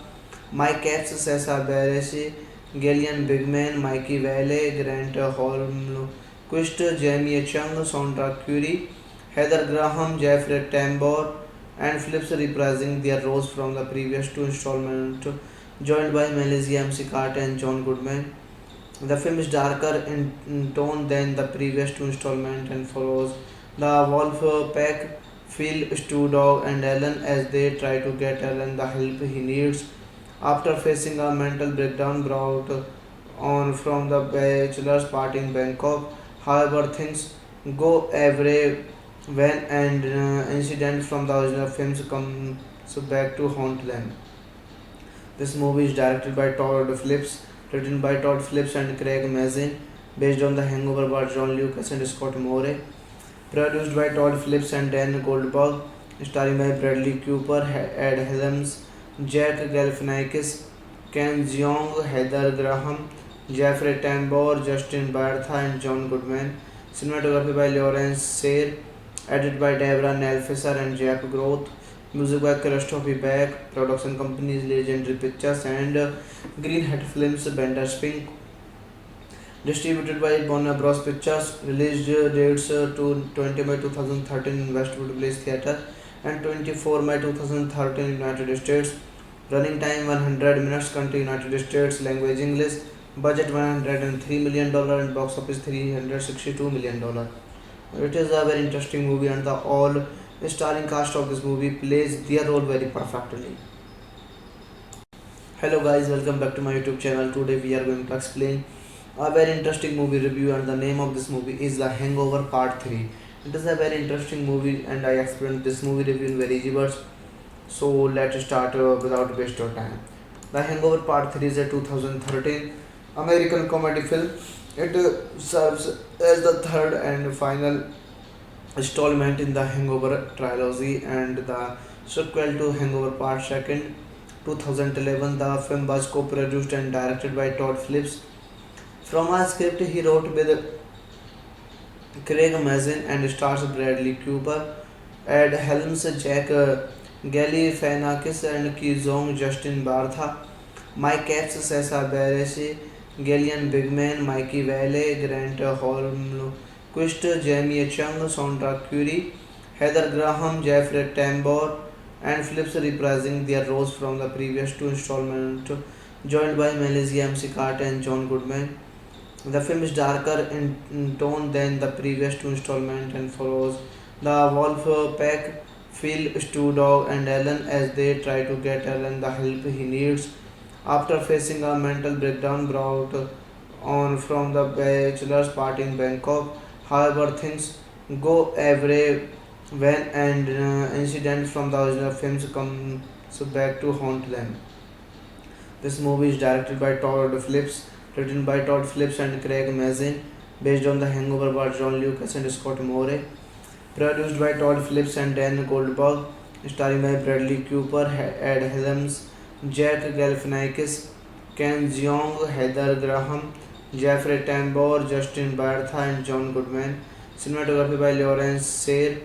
Mike Epps, Sessa Bareilles, Gillian Bigman, Mikey Vale, Grant Holmquist, Jamie Chung, Sondra Curry, Heather Graham, Jeffrey Tambor, and Phillips reprising their roles from the previous two installments, joined by Melissa McCarthy and John Goodman. The film is darker in tone than the previous two installments and follows the Wolf Pack, Phil, Stu Dog, and Alan as they try to get Alan the help he needs after facing a mental breakdown brought on from the bachelor's party in Bangkok. However, things go awry when an incident from the original films comes back to haunt them. This movie is directed by Todd Phillips, written by Todd Phillips and Craig Mazin, based on The Hangover by John Lucas and Scott Moore, produced by Todd Phillips and Dan Goldberg, starring by Bradley Cooper, Ed Helms, Jack Galifianakis, Ken Jeong, Heather Graham, Jeffrey Tambor, Justin Bartha, and John Goodman. Cinematography by Lawrence Sayre, edited by Deborah Nelfisser and Jack Groth. Music by Christopher Beck. Production companies Legendary Pictures and Green Hat Films, Bender Spink. Distributed by Warner Bros. Pictures. Release dates to 20 May 2013 in Westwood Village Theatre and 24 May 2013 in United States. Running time 100 minutes. Country United States. Language English. Budget $103 million and box office $362 million. It is a very interesting movie and the all starring cast of this movie plays their role very perfectly. Hello guys, welcome back to my YouTube channel. Today we are going to explain a very interesting movie review and the name of this movie is The Hangover Part 3. It is a very interesting movie and I explained this movie review in very easy words. So let's start without waste of time. The Hangover Part 3 is a 2013 American comedy film. It serves as the third and final installment in the Hangover trilogy and the sequel to Hangover Part 2. 2011, the film was co-produced and directed by Todd Phillips. From a script he wrote with Craig Mazin and stars Bradley Cooper, Ed Helms, Jack Galifianakis and Ki Zong, Justin Bartha, Mike Epps, Sessa Bareilles, Gillian Bigman, Mikey Vale, Grant Holmquist, Jamie Chung, Sondra Curry, Heather Graham, Jeffrey Tambor, and Phillips reprising their roles from the previous two installments, joined by Melissa McCarthy and John Goodman. The film is darker in tone than the previous two installments and follows the Wolf Pack, Phil, Stu Dog, and Alan as they try to get Alan the help he needs after facing a mental breakdown brought on from the bachelor's party in Bangkok. However, things go awry when an incident from the original films comes back to haunt them. This movie is directed by Todd Phillips, written by Todd Phillips and Craig Mazin, based on The Hangover by John Lucas and Scott Moore, produced by Todd Phillips and Dan Goldberg, starring by Bradley Cooper, Ed Helms, Jack Galifianakis, Ken Jeong, Heather Graham, Jeffrey Tambor, Justin Bartha, and John Goodman. Cinematography by Lawrence Sayre,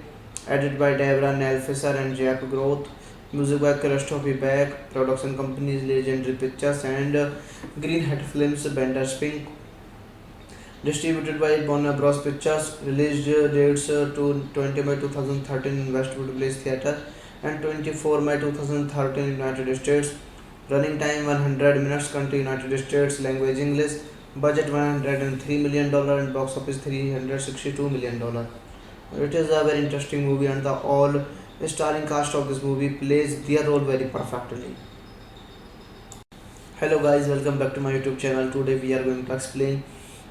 edited by Deborah Nelfisser and Jack Groth. Music by Christopher Beck. Production companies Legendary Pictures and Greenhead Films, Bender Spink. Distributed by Warner Bros. Pictures. Release dates to 20 May 2013 in Westwood Place Theatre and 24 May 2013 in United States. Running time 100 minutes. Country United States. Language English. Budget $103 million and box office $362 million. It is a very interesting movie and the all starring cast of this movie plays their role very perfectly. Hello guys, welcome back to my YouTube channel. Today we are going to explain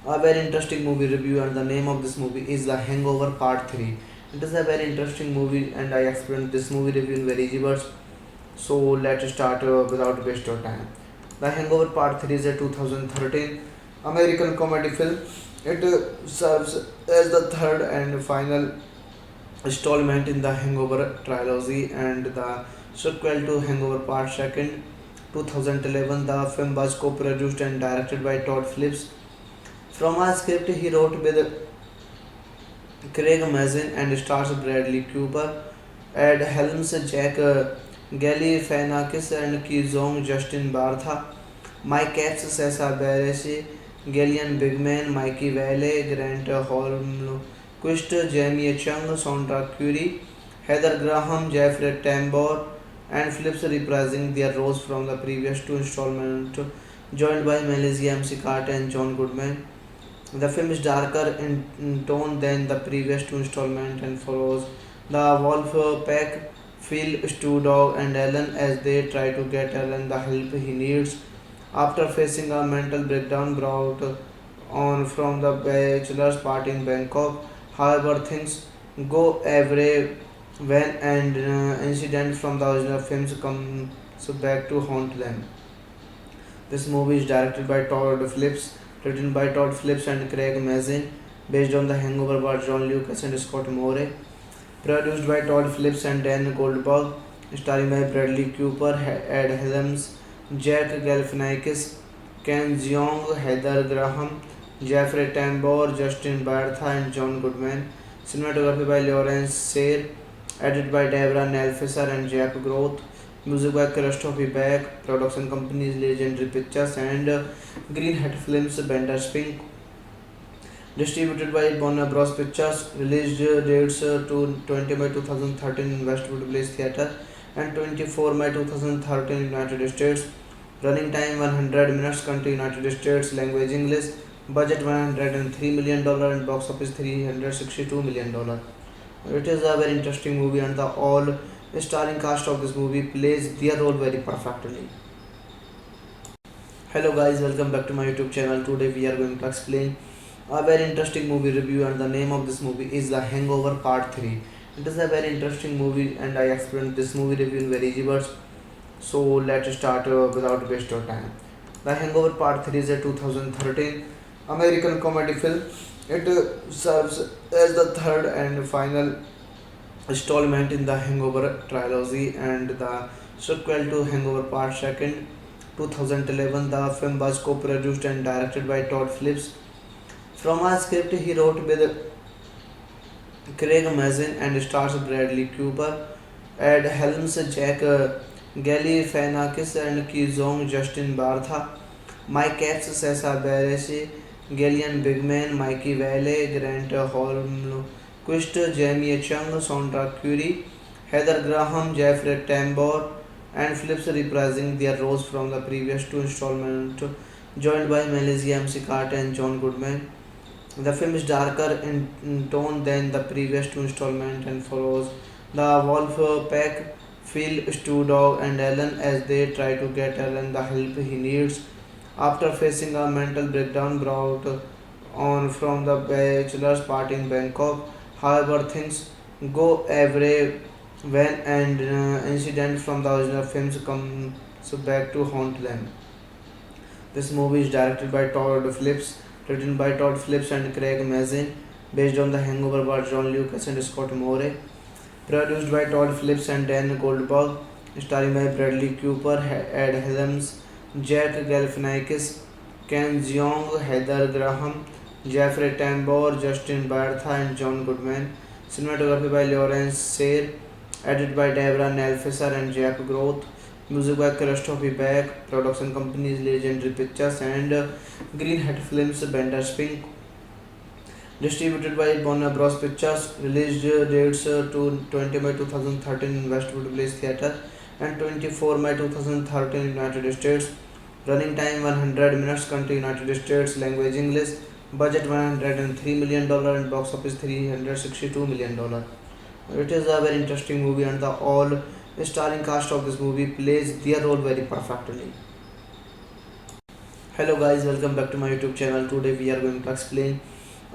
a very interesting movie review and the name of this movie is The Hangover Part 3. It is a very interesting movie and I explained this movie review in very easy words. So let's start without waste your time. The Hangover Part 3 is a 2013 American comedy film. It serves as the third and final installment in the Hangover trilogy and the sequel to Hangover Part 2. 2011, the film was co-produced and directed by Todd Phillips. From a script he wrote with Craig Mazin and stars Bradley Cooper, Ed Helms, Jack Galifianakis and Ki Zong, Justin Bartha, Mike Epps, Sessa Bareilles, Gillian Bigman, Mikey Vale, Grant Holmquist, Jamie Chung, Sondra Curry, Heather Graham, Jeffrey Tambor, and Phillips reprising their roles from the previous two installments, joined by Melissa McCarthy and John Goodman. The film is darker in tone than the previous two installments and follows the wolf pack, Phil, Stu Dog, and Alan as they try to get Alan the help he needs after facing a mental breakdown brought on from the bachelor's party in Bangkok. However, things go awry when an incident from the original films comes back to haunt them. This movie is directed by Todd Phillips, written by Todd Phillips and Craig Mazin, based on The Hangover by John Lucas and Scott Moore, produced by Todd Phillips and Dan Goldberg, starring by Bradley Cooper, Ed Helms, Jack Galifianakis, Ken Jeong, Heather Graham, Jeffrey Tambor, Justin Bartha, and John Goodman. Cinematography by Lawrence Sayre, edited by Deborah Nelfisser and Jack Groth. Music by Christopher Beck. Production companies Legendary Pictures and Greenhead Films, Bender Spink. Distributed by Warner Bros. Pictures. Release dates to 20 May 2013 in Westwood Place Theatre and 24 May 2013 in United States. Running time 100 minutes. Country United States. Language English. Budget $103 million and box office $362 million. It is a very interesting movie and the all starring cast of this movie plays their role very perfectly. Hello guys, welcome back to my YouTube channel. Today we are going to explain a very interesting movie review and the name of this movie is The Hangover Part 3. It is a very interesting movie and I explained this movie review in very easy words. So let's start without waste your time. The Hangover Part 3 is a 2013 American comedy film. It serves as the third and final installment in the Hangover trilogy and the sequel to Hangover Part 2. 2011, the film was co-produced and directed by Todd Phillips. From a script he wrote with Craig Mazin and stars Bradley Cooper, Ed Helms, Jack Galifianakis and Ki Zong, Justin Bartha, Mike Epps, Sessa Bareilles, Gillian Bigman, Mikey Vale, Grant Holmquist, Jamie Chung, Sondra Curry, Heather Graham, Jeffrey Tambor, and Phillips reprising their roles from the previous two installments, joined by Melissa McCarthy and John Goodman. The film is darker in tone than the previous two installments and follows the wolf pack, Phil, Stu Dog, and Alan as they try to get Alan the help he needs after facing a mental breakdown brought on from the bachelor's party in Bangkok. However, things go awry when an incident from the original films comes back to haunt them. This movie is directed by Todd Phillips, written by Todd Phillips and Craig Mazin, based on The Hangover by John Lucas and Scott Moore, produced by Todd Phillips and Dan Goldberg, starring by Bradley Cooper, Ed Helms, Jack Galifianakis, Ken Jeong, Heather Graham, Jeffrey Tambor, Justin Bartha, and John Goodman. Cinematography by Lawrence Sayre, edited by Deborah Nelfisser and Jack Groth. Music by Christopher Beck. Production companies Legendary Pictures and Greenhead Films, Bender Spink. Distributed by Warner Bros. Pictures. Release dates to 20 May 2013 in Westwood Place Theatre and 24 May 2013 in United States. Running time 100 minutes. Country United States. Language English. Budget $103 million and box office $362 million. It is a very interesting movie and the all starring cast of this movie plays their role very perfectly. Hello guys, welcome back to my YouTube channel. Today we are going to explain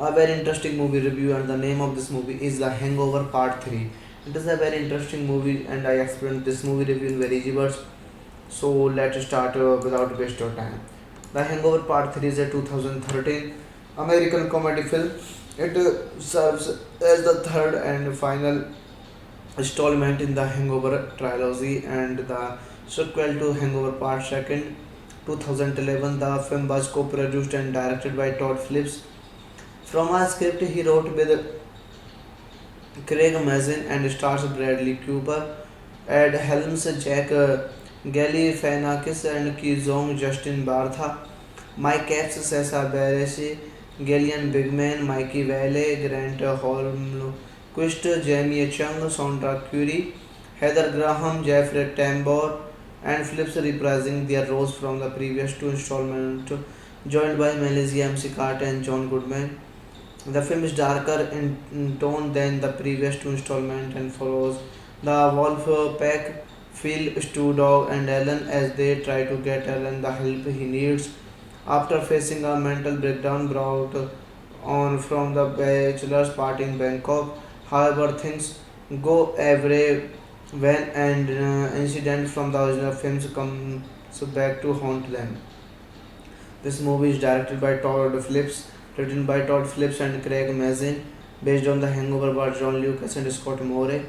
a very interesting movie review and the name of this movie is The Hangover Part 3. It is a very interesting movie and I explained this movie review in very easy words. So let's start without waste of time. The Hangover Part 3 is a 2013 American comedy film. It serves as the third and final installment in the Hangover trilogy and the sequel to Hangover Part 2. 2011, the film was co-produced and directed by Todd Phillips. From a script he wrote with Craig Mazin and stars Bradley Cooper, Ed Helms, Jack Galifianakis and Ki Zong, Justin Bartha, Mike Epps, Sessa Bareilles, Gillian Bigman, Mikey Vale, Grant Holmquist, Jamie Chung, Sondra Curry, Heather Graham, Jeffrey Tambor, and Phillips reprising their roles from the previous two installments, joined by Melissa McCarthy and John Goodman. The film is darker in tone than the previous two installments and follows the wolf pack, Phil, Stu Dog, and Alan as they try to get Alan the help he needs after facing a mental breakdown brought on from the bachelor's party in Bangkok. However, things go awry when an incident from the original films comes back to haunt them. This movie is directed by Todd Phillips, written by Todd Phillips and Craig Mazin, based on The Hangover by John Lucas and Scott Moore,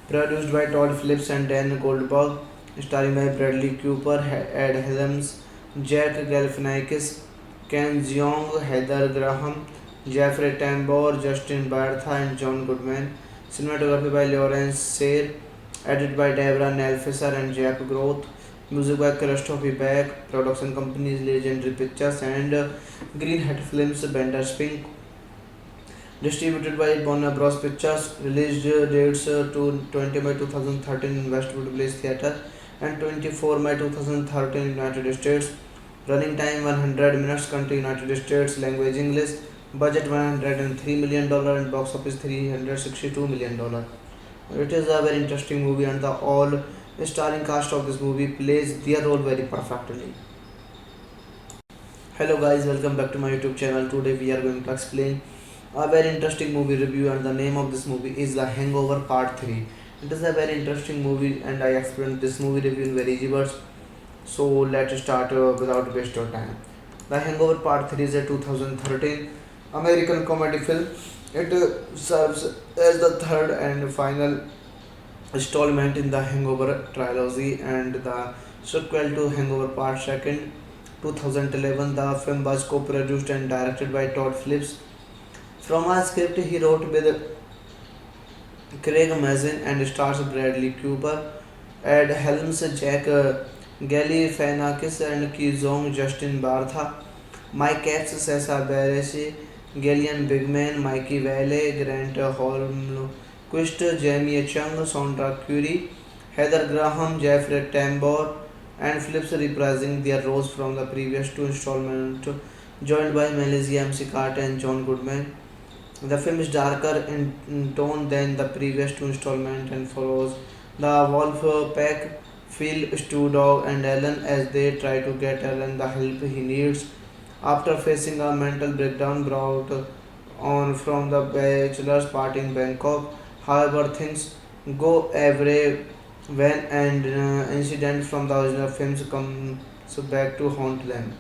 produced by Todd Phillips and Dan Goldberg, starring by Bradley Cooper, Ed Helms, Jack Galifianakis, Ken Jeong, Heather Graham, Jeffrey Tambor, Justin Bartha, and John Goodman. Cinematography by Lawrence Sayre, edited by Deborah Nelfisser and Jack Groth. Music by Christopher Beck. Production companies Legendary Pictures and Greenhead Films, Bender Spink. Distributed by Warner Bros. Pictures. Release dates to 20 May 2013 in Westwood Place Theatre and 24 May 2013 in United States. Running time 100 minutes. Country United States. Language English. Budget $103 million and box office $362 million. It is a very interesting movie and the all starring cast of this movie plays their role very perfectly. Hello guys, welcome back to my YouTube channel. Today we are going to explain a very interesting movie review and the name of this movie is The Hangover Part 3. It is a very interesting movie and I explained this movie review in very easy words. So let's start without waste of time. The Hangover Part 3 is a 2013 American comedy film. It serves as the third and final installment in the Hangover trilogy and the sequel to Hangover Part 2. 2011, the film was co-produced and directed by Todd Phillips. From a script he wrote with Craig Mazin and stars Bradley Cooper, Ed Helms, Jack Galifianakis and Ki Zong, Justin Bartha, Mike Epps, Sessa Bareilles, Gillian Bigman, Mikey Vale, Grant Holmquist, Jamie Chung, Sondra Curry, Heather Graham, Jeffrey Tambor, and Phillips reprising their roles from the previous two installments, joined by Melissa McCarthy and John Goodman. The film is darker in tone than the previous two installments and follows the wolf pack, Phil, Stu Dog, and Alan as they try to get Alan the help he needs after facing a mental breakdown brought on from the bachelor's party in Bangkok. However, things go awry when an incident from the original films comes back to haunt them.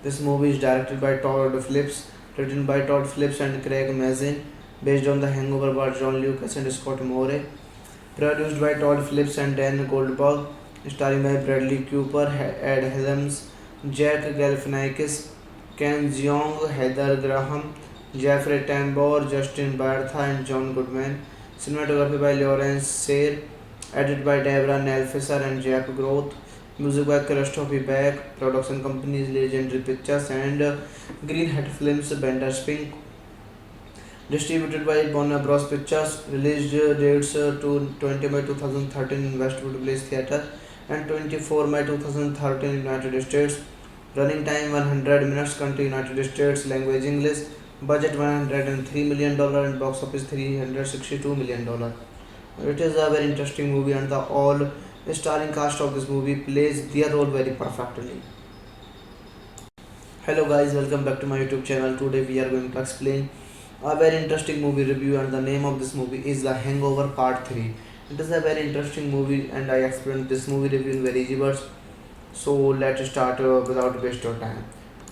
This movie is directed by Todd Phillips, written by Todd Phillips and Craig Mazin, based on The Hangover by John Lucas and Scott Moore, produced by Todd Phillips and Dan Goldberg, starring by Bradley Cooper, Ed Helms, Jack Galifianakis, Ken Jeong, Heather Graham, Jeffrey Tambor, Justin Bartha, and John Goodman. Cinematography by Lawrence Sayre, edited by Deborah Nelfisser and Jack Groth. Music by Christopher Beck. Production companies Legendary Pictures and Green Hat Films, Bender Spink. Distributed by Warner Bros. Pictures. Release dates to 20 May 2013 in Westwood Place Theatre and 24 May 2013 in United States. Running time 100 minutes. Country United States. Language English. Budget $103 million and box office $362 million. It is a very interesting movie and the all starring cast of this movie plays their role very perfectly. Hello guys, welcome back to my YouTube channel. Today we are going to explain a very interesting movie review and the name of this movie is The Hangover Part 3. It is a very interesting movie and I explained this movie review in very easy words. So let's start without waste of time.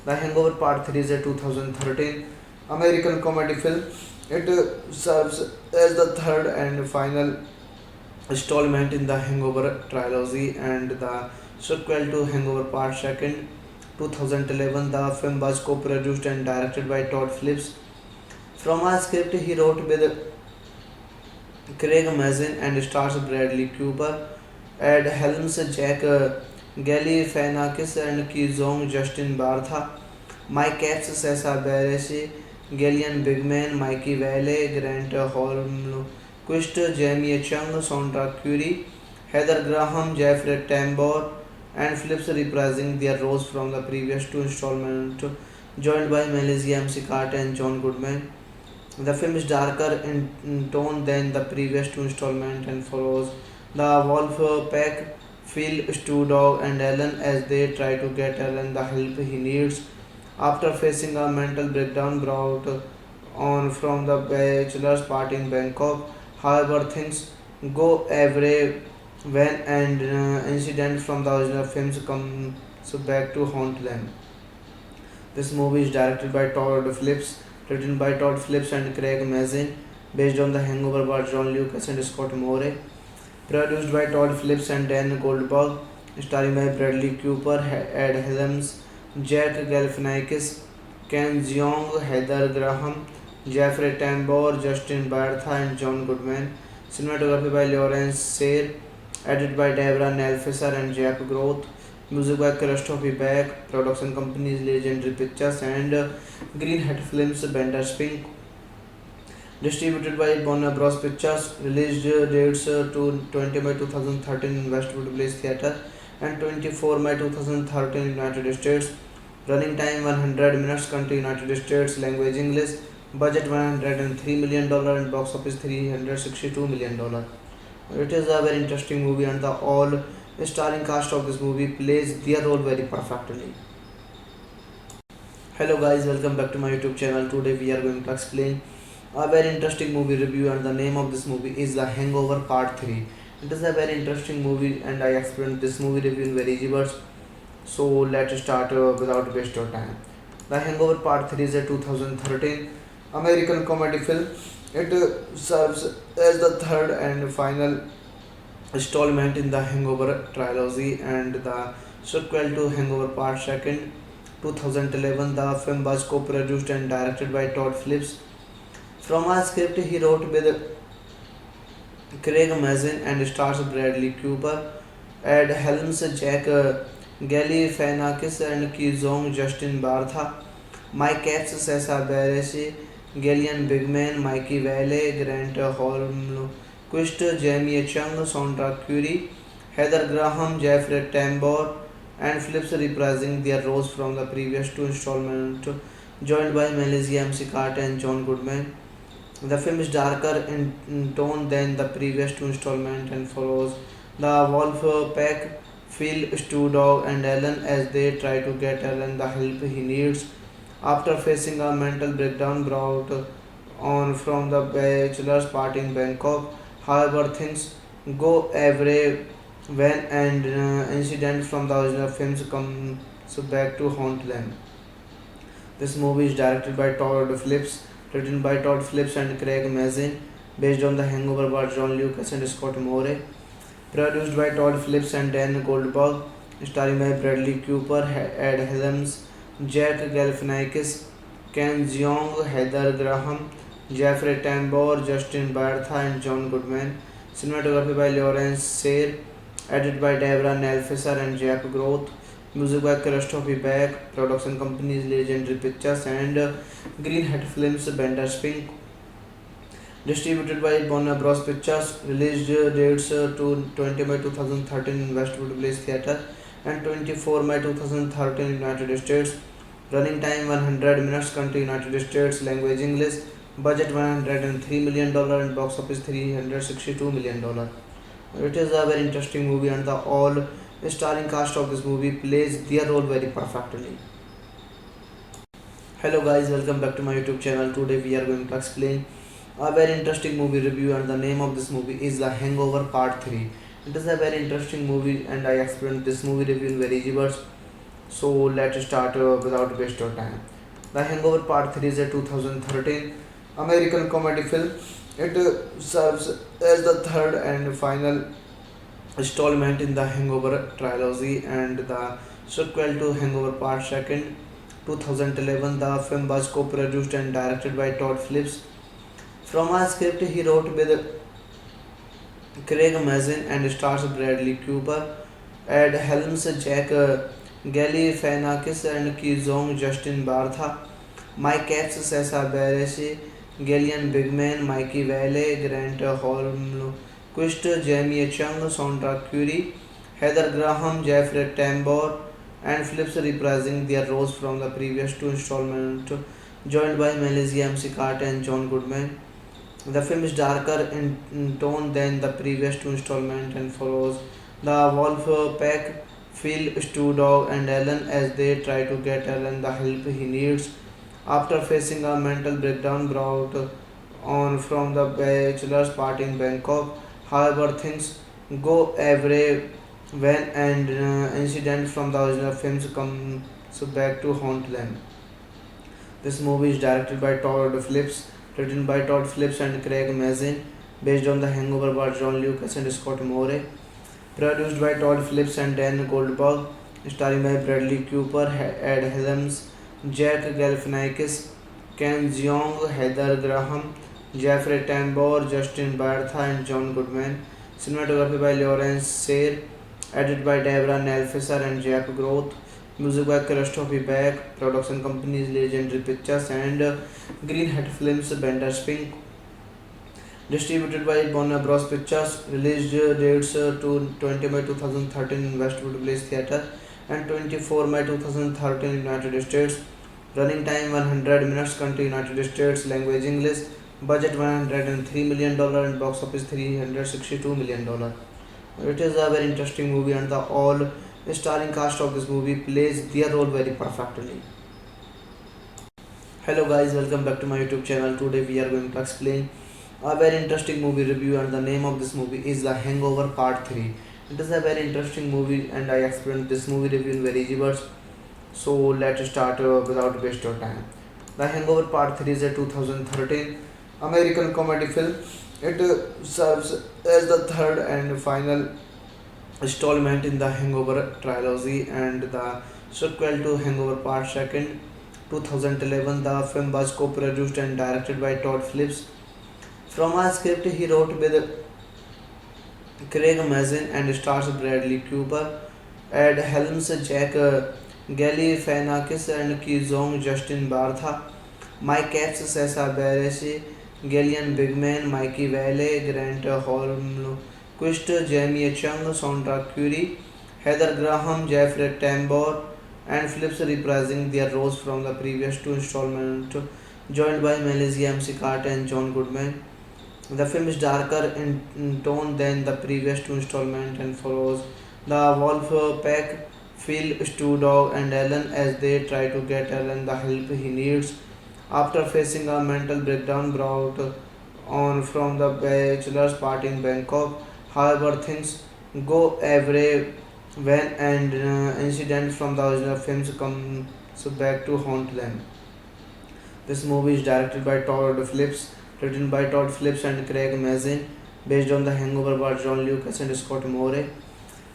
The Hangover Part 3 is a 2013 American comedy film. It serves as the third and final installment in the Hangover trilogy and the sequel to Hangover Part 2. 2011, the film was co-produced and directed by Todd Phillips. From a script he wrote with Craig Mazin and stars Bradley Cooper, Ed Helms, Jack Galifianakis and Ki Zong, Justin Bartha, Mike Epps, Sessa Bareilles, Gillian Bigman, Mikey Vale, Grant Holmquist, Jamie Chung, Sondra Curry, Heather Graham, Jeffrey Tambor, and Phillips reprising their roles from the previous two installments, joined by Melissa McCarthy and John Goodman. The film is darker in tone than the previous two installments and follows the wolf pack, Phil, Stu Dog, and Alan as they try to get Alan the help he needs after facing a mental breakdown brought on from the bachelor's party in Bangkok. However, things go awry when an incident from the original films comes back to haunt them. This movie is directed by Todd Phillips, written by Todd Phillips and Craig Mazin, based on The Hangover by John Lucas and Scott Moore, produced by Todd Phillips and Dan Goldberg, starring by Bradley Cooper, Ed Helms, Jack Galifianakis, Ken Jeong, Heather Graham, Jeffrey Tambor, Justin Bartha, and John Goodman. Cinematography by Lawrence Sayre, edited by Deborah Nelfisser and Jack Groth. Music by Christopher Beck. Production companies Legendary Pictures and Green Hat Films, Bender Spink. Distributed by Warner Bros. Pictures. Release dates to 20 May 2013 in Westwood Place Theatre and 24 May 2013 in United States. Running time 100 minutes. Country United States. Language English. Budget $103 million and box office $362 million. It is a very interesting movie and the all starring cast of this movie plays their role very perfectly. Hello guys, welcome back to my YouTube channel. Today we are going to explain a very interesting movie review and the name of this movie is The Hangover Part 3. It is a very interesting movie and I explained this movie review in very easy words. So let's start without waste of time. The Hangover Part 3 is a 2013 American comedy film. It serves as the third and final installment in the Hangover trilogy and the sequel to Hangover Part 2. 2011, the film was co-produced and directed by Todd Phillips. From a script he wrote with Craig Mazin and stars Bradley Cooper, Ed Helms, Jack Galifianakis and Ki Zong, Justin Bartha, Mike Epps, Sessa Bareilles, Gillian Bigman, Mikey Vale, Grant Holmquist, Jamie Chung, Sondra Curry, Heather Graham, Jeffrey Tambor, and Phillips reprising their roles from the previous two installments, joined by Melissa McCarthy and John Goodman. The film is darker in tone than the previous two installments and follows the wolf pack, Phil, Stu Dog, and Alan as they try to get Alan the help he needs after facing a mental breakdown brought on from the bachelor's party in Bangkok. However, things go awry when an incident from the original films comes back to haunt them. This movie is directed by Todd Phillips, written by Todd Phillips and Craig Mazin, based on The Hangover by John Lucas and Scott Moore, produced by Todd Phillips and Dan Goldberg, starring by Bradley Cooper, Ed Helms, Jack Galifianakis, Ken Jeong, Heather Graham, Jeffrey Tambor, Justin Bartha, and John Goodman. Cinematography by Lawrence Sayre, edited by Deborah Nelfisser and Jack Groth. Music by Christopher Beck. Production companies Legendary Pictures and Greenhead Films, Bender Spink. Distributed by Warner Bros. Pictures. Release dates to 20 May 2013 in Westwood Place Theatre and 24 May 2013 United States. Running time 100 minutes. Country United States. Language English. Budget $103 million and box office $362 million. It is a very interesting movie and the all starring cast of this movie plays their role very perfectly. Hello guys, welcome back to my YouTube channel. Today we are going to explain a very interesting movie review and the name of this movie is The Hangover Part 3. It is a very interesting movie and I explained this movie review in very easy words. So let's start without waste of time. The Hangover Part 3 is a 2013 American comedy film. It serves as the third and final installment in the Hangover trilogy and the sequel to Hangover Part 2. 2011, the film was co-produced and directed by Todd Phillips. From a script he wrote with Craig Mazin and stars Bradley Cooper, Ed Helms, Jack Galifianakis and Ki Zong, Justin Bartha, Mike Epps, Sessa Bareilles, Gillian Bigman, Mikey Vale, Grant Holmquist, Jamie Chung, Sondra Curry, Heather Graham, Jeffrey Tambor, and Phillips reprising their roles from the previous two installments, joined by Melissa McCarthy and John Goodman. The film is darker in tone than the previous two installments and follows the wolf pack, Phil, Stu Dog, and Ellen as they try to get Ellen the help he needs after facing a mental breakdown brought on from the bachelor's party in Bangkok. However, things go awry when an incident from the original films comes back to haunt them. This movie is directed by Todd Phillips, written by Todd Phillips and Craig Mazin, based on The Hangover by John Lucas and Scott Moore, produced by Todd Phillips and Dan Goldberg, starring by Bradley Cooper, Ed Helms, Jack Galifianakis, Ken Jeong, Heather Graham, Jeffrey Tambor, Justin Bartha, and John Goodman. Cinematography by Lawrence Sayre, edited by Deborah Nelfisser and Jack Groth. Music by Christopher Beck. Production companies Legendary Pictures and Greenhead Films, Bender Spink. Distributed by Warner Bros. Pictures. Release dates to 20 May 2013 in Westwood Place Theatre and 24 May 2013 United States. Running time 100 minutes. Country United States. Language English. Budget $103 million and box office $362 million. It is a very interesting movie and the all starring cast of this movie plays their role very perfectly. Hello guys, welcome back to my YouTube channel. Today we are going to explain a very interesting movie review and the name of this movie is The Hangover Part 3. It is a very interesting movie and I explained this movie review in very easy words. So let's start without waste of time. The Hangover Part 3 is a 2013 American comedy film. It serves as the third and final installment in the Hangover trilogy and the sequel to Hangover Part 2. 2011, the film was co-produced and directed by Todd Phillips. From a script he wrote with Craig Mazin and stars Bradley Cooper, Ed Helms, Jack Galifianakis and Ki Zong, Justin Bartha, Mike Epps, Sessa Bareilles, Gillian Bigman, Mikey Vale, Grant Holmquist, Jamie Chung, Sondra Curry, Heather Graham, Jeffrey Tambor, and Phillips reprising their roles from the previous two installments, joined by Melissa McCarthy and John Goodman. The film is darker in tone than the previous two installments and follows the wolf pack, Phil, Stu Dog, and Ellen as they try to get Ellen the help he needs after facing a mental breakdown brought on from the bachelor's party in Bangkok. However, things go awry when an incident from the original films comes back to haunt them. This movie is directed by Todd Phillips, written by Todd Phillips and Craig Mazin, based on The Hangover by John Lucas and Scott Moore,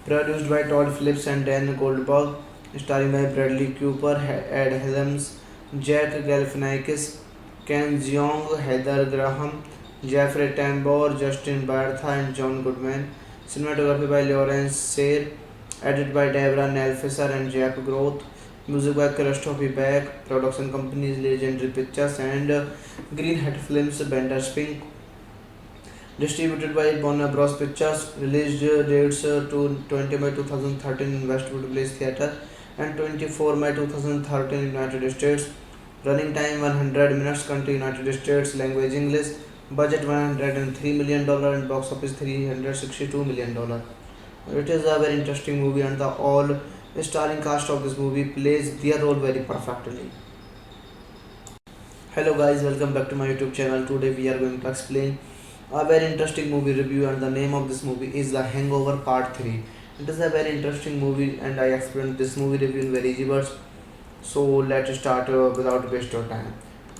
produced by Todd Phillips and Dan Goldberg, starring by Bradley Cooper, Ed Helms, Jack Galifianakis, Ken Jeong, Heather Graham, Jeffrey Tambor, Justin Bartha, and John Goodman. Cinematography by Lawrence Sayre, edited by Deborah Nelfisser and Jack Groth. Music by Christopher Beck. Production companies Legendary Pictures and Green Hat Films, Bender Spink. Distributed by Warner Bros. Pictures. Release dates to 20 May 2013 in Westwood Place Theatre and 24 May 2013 in United States. Running time 100 minutes. Country United States. Language English. Budget $103 million and box office $362 million. It is a very interesting movie and the all starring cast of this movie plays their role very perfectly. Hello guys, welcome back to my YouTube channel. Today we are going to explain a very interesting movie review and the name of this movie is The Hangover Part 3. It is a very interesting movie and I explained this movie review in very easy words. So let's start without waste of time.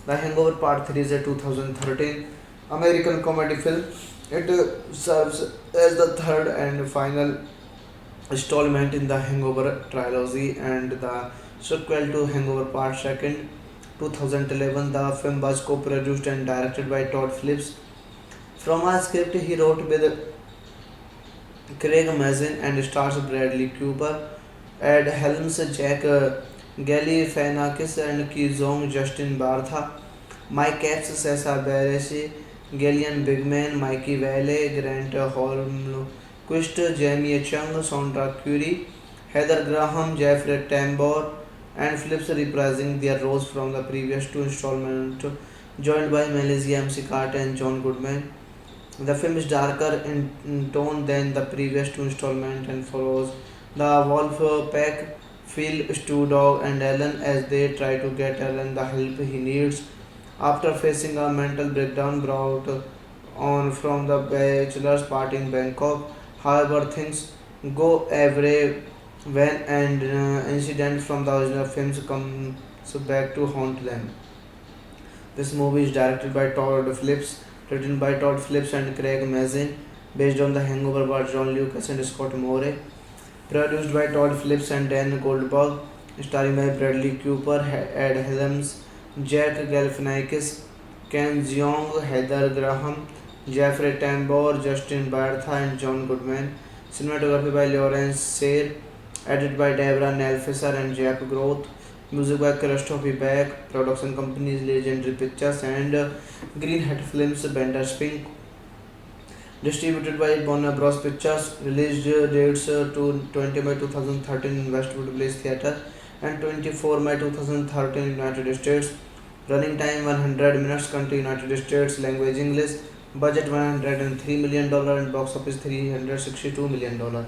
The Hangover Part 3 is a 2013 American comedy film. It serves as the third and final installment in the Hangover trilogy and the sequel to Hangover Part 2. 2011, the film was co-produced and directed by Todd Phillips. From a script he wrote with Craig Mazin and stars Bradley Cooper, Ed Helms, Jack Galifianakis and Ki Zong, Justin Bartha, Mike Epps, Sessa Bareilles, Gillian Bigman, Mikey Vale, Grant Holmquist, Jamie Chung, Sondra Curry, Heather Graham, Jeffrey Tambor, and Phillips reprising their roles from the previous two installments, joined by Melissa McCarthy and John Goodman. The film is darker in tone than the previous two installments and follows the wolf pack, Phil, Stu Dog, and Alan as they try to get Alan the help he needs after facing a mental breakdown brought on from the bachelor's party in Bangkok. However, things go awry when an incident from the original films comes back to haunt them. This movie is directed by Todd Phillips, written by Todd Phillips and Craig Mazin, based on The Hangover by John Lucas and Scott Moore, produced by Todd Phillips and Dan Goldberg, starring by Bradley Cooper, Ed Helms, Jack Galifianakis, Ken Jeong, Heather Graham, Jeffrey Tambor, Justin Bartha, and John Goodman. Cinematography by Lawrence Sayre, edited by Deborah Nelfisser and Jack Groth. Music by Christopher Beck. Production companies Legendary Pictures and Green Hat Films, Bender Spink. Distributed by Warner Bros. Pictures. Release dates to 20 May 2013 in Westwood Place Theatre and 24 May 2013 in United States. Running time 100 minutes. Country United States. Language English. Budget $103 million and box office $362 million.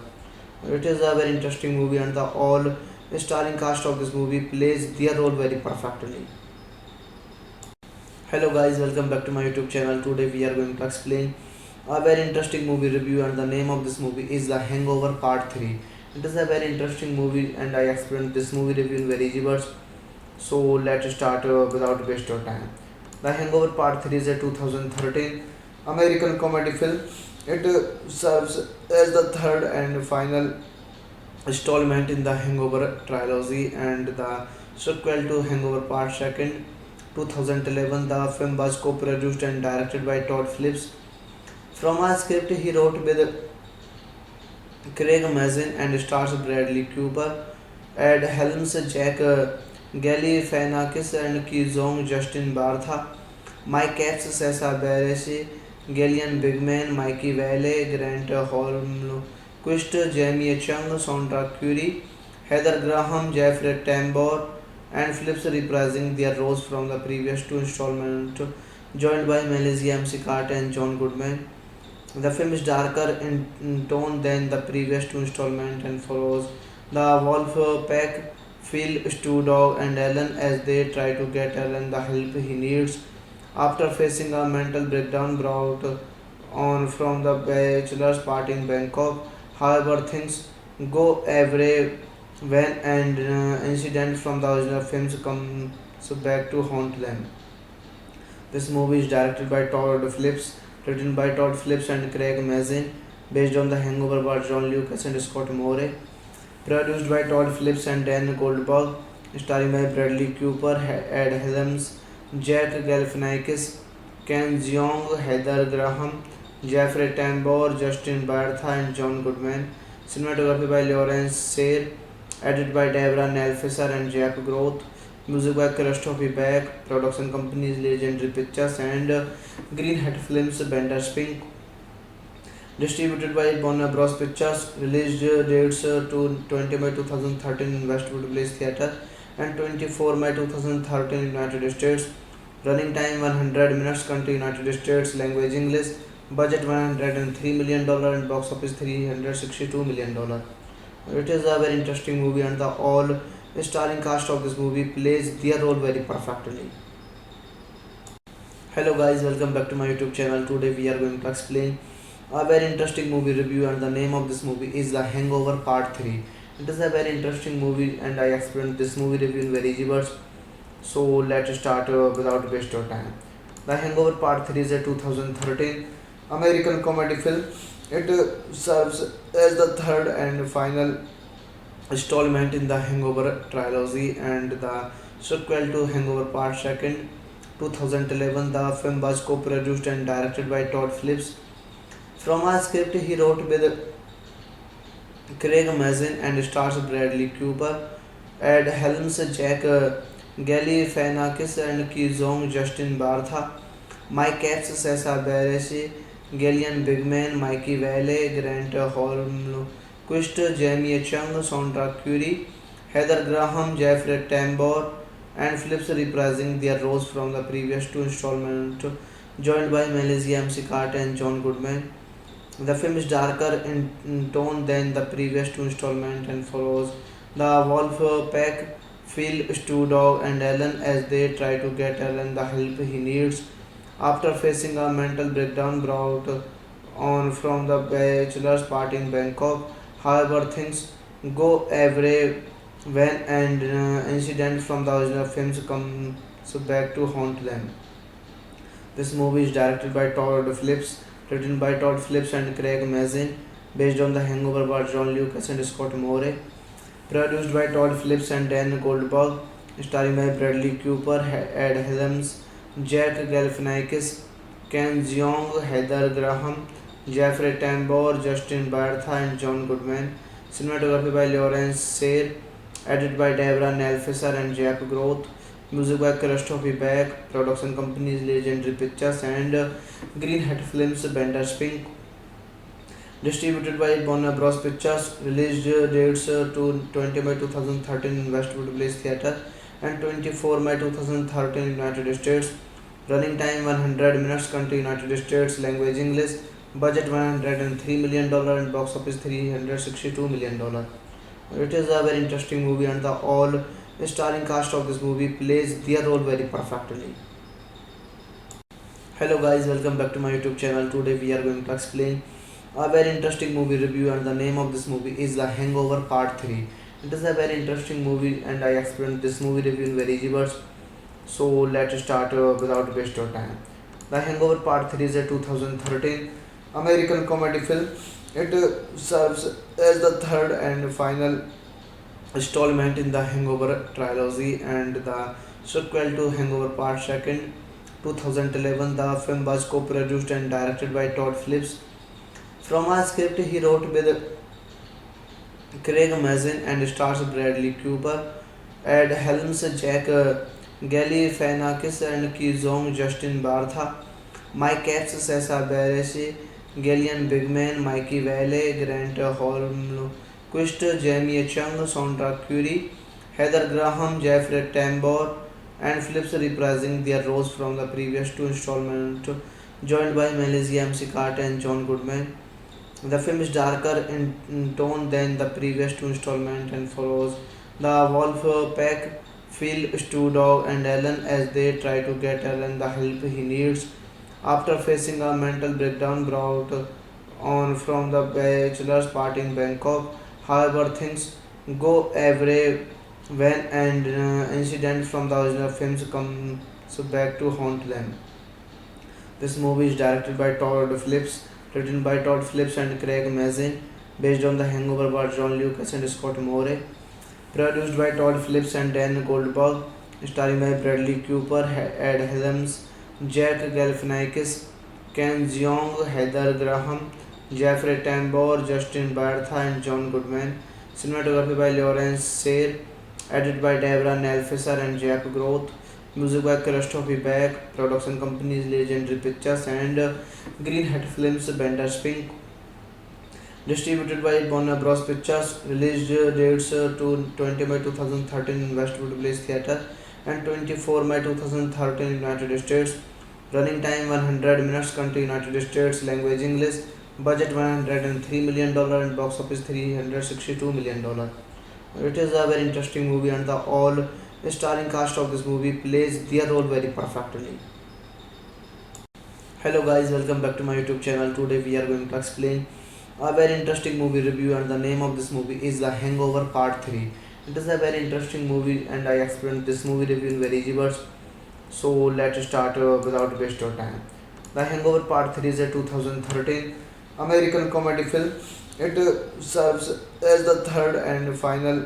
It is a very interesting movie and the all starring cast of this movie plays their role very perfectly. Hello guys, welcome back to my YouTube channel. Today we are going to explain a very interesting movie review and the name of this movie is The Hangover Part 3. It is a very interesting movie and I explained this movie review in very easy words. So let's start without waste of time. The Hangover Part 3 is a 2013 American comedy film. It serves as the third and final installment in the Hangover trilogy and the sequel to Hangover Part 2. 2011, the film was co-produced and directed by Todd Phillips. From a script he wrote with Craig Mazin and stars Bradley Cooper, Ed Helms, Jack Galifianakis and Ki Zong, Justin Bartha, Mike Epps, Sessa Bareilles, Gillian Bigman, Mikey Vale, Grant Holmquist, Jamie Chung, Sondra Curry, Heather Graham, Jeffrey Tambor, and Phillips reprising their roles from the previous two installments, joined by Melissa McCarthy and John Goodman. The film is darker in tone than the previous two installments and follows the wolf pack, Phil, Stu Dog, and Alan as they try to get Alan the help he needs after facing a mental breakdown brought on from the bachelor's party in Bangkok. However, things go awry when an incident from the original films comes back to haunt them. This movie is directed by Todd Phillips, written by Todd Phillips and Craig Mazin, based on The Hangover by John Lucas and Scott Moore, produced by Todd Phillips and Dan Goldberg, starring by Bradley Cooper, Ed Helms, Jack Galifianakis, Ken Jeong, Heather Graham, Jeffrey Tambor, Justin Bartha, and John Goodman. Cinematography by Lawrence Sayre, edited by Deborah Nelfisser and Jack Groth. Music by Christopher Beck. Production companies Legendary Pictures and Greenhead Films, Bender Spink. Distributed by Warner Bros. Pictures. Release dates to 20 May 2013 in Westwood Place Theatre and 24 May 2013 in United States. Running time 100 minutes. Country United States. Language English. Budget $103 million and box office $362 million. It is a very interesting movie and the all starring cast of this movie plays their role very perfectly. Hello guys, welcome back to my YouTube channel. Today we are going to explain a very interesting movie review and the name of this movie is The Hangover Part 3. It is a very interesting movie and I explained this movie review in very easy words. So let's start without waste your time. The Hangover Part 3 is a 2013 American comedy film. It serves as the third and final installment in the Hangover trilogy and the sequel to Hangover Part 2. 2011, the film was co-produced and directed by Todd Phillips. From a script he wrote with Craig Mazin and stars Bradley Cooper, Ed Helms, Jack Galifianakis and Ki Zong, Justin Bartha, Mike Epps, Sessa Bareilles, Gillian Bigman, Mikey Vale, Grant Holmquist, Jamie Chung, Sondra Curry, Heather Graham, Jeffrey Tambor, and Phillips reprising their roles from the previous two installments, joined by Melissa McCarthy and John Goodman. The film is darker in tone than the previous two installments and follows the wolf pack, Phil, Stu Dog, and Alan as they try to get Alan the help he needs after facing a mental breakdown brought on from the bachelor's party in Bangkok. However, things go awry when an incident from the original films comes back to haunt them. This movie is directed by Todd Phillips, written by Todd Phillips and Craig Mazin, based on The Hangover by John Lucas and Scott Moore, produced by Todd Phillips and Dan Goldberg, starring by Bradley Cooper, Ed Helms, Jack Galifianakis, Ken Jeong, Heather Graham, Jeffrey Tambor, Justin Bartha, and John Goodman. Cinematography by Lawrence Sayre, edited by Deborah Nelfisser and Jack Groth. Music by Christopher Beck. Production companies Legendary Pictures and Greenhead Films, Bender Spink. Distributed by Warner Bros. Pictures. Release dates to 20 May 2013 in Westwood Place Theatre and 24 May 2013 in United States. Running time 100 minutes. Country United States. Language English. Budget $103 million and box office $362 million. It is a very interesting movie and the all starring cast of this movie plays their role very perfectly. Hello guys, welcome back to my YouTube channel. Today we are going to explain a very interesting movie review and the name of this movie is The Hangover Part 3. It is a very interesting movie and I explained this movie review in very easy words. So let's start without waste your time. The Hangover Part 3 is a 2013 American comedy film. It serves as the third and final installment in the Hangover trilogy and the sequel to Hangover Part 2. 2011, the film was co-produced and directed by Todd Phillips. From a script he wrote with Craig Mazin and stars Bradley Cooper, Ed Helms, Jack Galifianakis and Ki Zong, Justin Bartha, Mike Epps, Sessa Bareilles, Gillian Bigman, Mikey Vale, Grant Holmquist, Jamie Chung, Sondra Curry, Heather Graham, Jeffrey Tambor, and Phillips reprising their roles from the previous two installments, joined by Melissa McCarthy and John Goodman. The film is darker in tone than the previous two installments and follows the wolf pack, Phil, Stu Dog, and Alan as they try to get Alan the help he needs after facing a mental breakdown brought on from the bachelor's party in Bangkok. However, things go awry when an incident from the original films comes back to haunt them. This movie is directed by Todd Phillips, written by Todd Phillips and Craig Mazin, based on The Hangover by John Lucas and Scott Moore, produced by Todd Phillips and Dan Goldberg, starring by Bradley Cooper, Ed Helms, Jack Galifianakis, Ken Jeong, Heather Graham, Jeffrey Tambor, Justin Bartha, and John Goodman. Cinematography by Lawrence Sayre, edited by Deborah Nelfisser and Jack Groth. Music by Christopher Beck. Production companies Legendary Pictures and Greenhat Films, Bender Spink. Distributed by Warner Bros. Pictures. Release dates to 20 May 2013 in Westwood Place Theatre and 24 May 2013 in United States. Running time 100 minutes. Country United States. Language English. Budget $103 million and box office $362 million. It is a very interesting movie and the all starring cast of this movie plays their role very perfectly. Hello guys, welcome back to my YouTube channel. Today we are going to explain a very interesting movie review and the name of this movie is The Hangover Part 3. It is a very interesting movie and I explained this movie review in very easy words. So let's start without waste of time. The Hangover Part 3 is a 2013 American comedy film. It serves as the third and final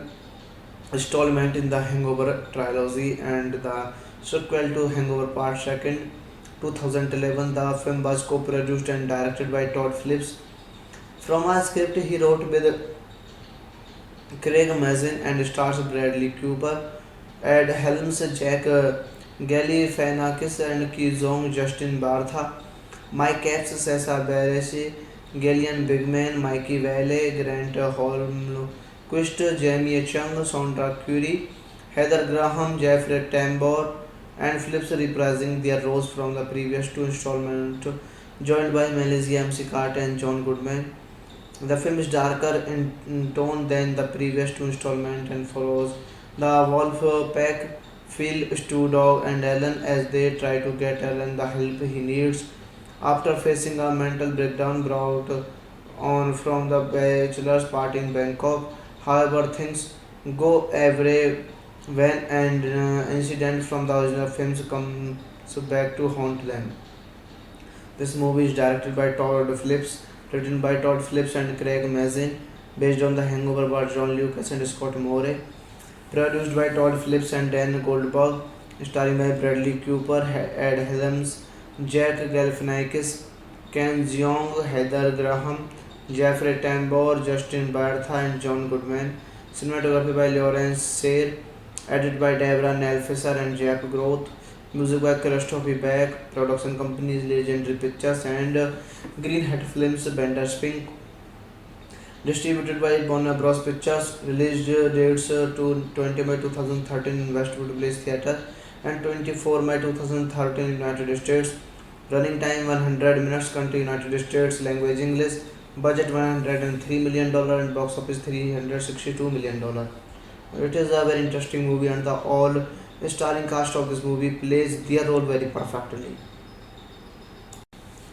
installment in the Hangover trilogy and the sequel to Hangover Part 2. 2011, the film was co-produced and directed by Todd Phillips. From a script he wrote with Craig Mazin and stars Bradley Cooper, Ed Helms, Jack Galifianakis and Ki Zong, Justin Bartha, Mike Epps, Sessa Bareilles, Gillian Bigman, Mikey Vale, Grant Holmquist, Jamie Chung, Sondra Curry, Heather Graham, Jeffrey Tambor, and Phillips reprising their roles from the previous two installments, joined by Melissa McCarthy and John Goodman. The film is darker in tone than the previous two installments and follows the wolf pack, Phil, Stu Dog, and Alan as they try to get Alan the help he needs after facing a mental breakdown brought on from the bachelor's party in Bangkok. However, things go awry when an incident from the original films comes back to haunt them. This movie is directed by Todd Phillips, written by Todd Phillips and Craig Mazin, based on The Hangover by John Lucas and Scott Moore, produced by Todd Phillips and Dan Goldberg, starring by Bradley Cooper, Ed Helms, Jack Galifianakis, Ken Jeong, Heather Graham, Jeffrey Tambor, Justin Bartha, and John Goodman. Cinematography by Lawrence Sayre, edited by Deborah Nelfisser and Jack Groth. Music by Christopher Beck. Production companies Legendary Pictures and Greenhat Films, Bender Spink. Distributed by Warner Bros. Pictures. Release dates to 20 May 2013 in Westwood Place Theatre and 24 May 2013 in United States. Running time 100 minutes. Country United States. Language English. Budget $103 million and box office $362 million. It is a very interesting movie and the all starring cast of this movie plays their role very perfectly.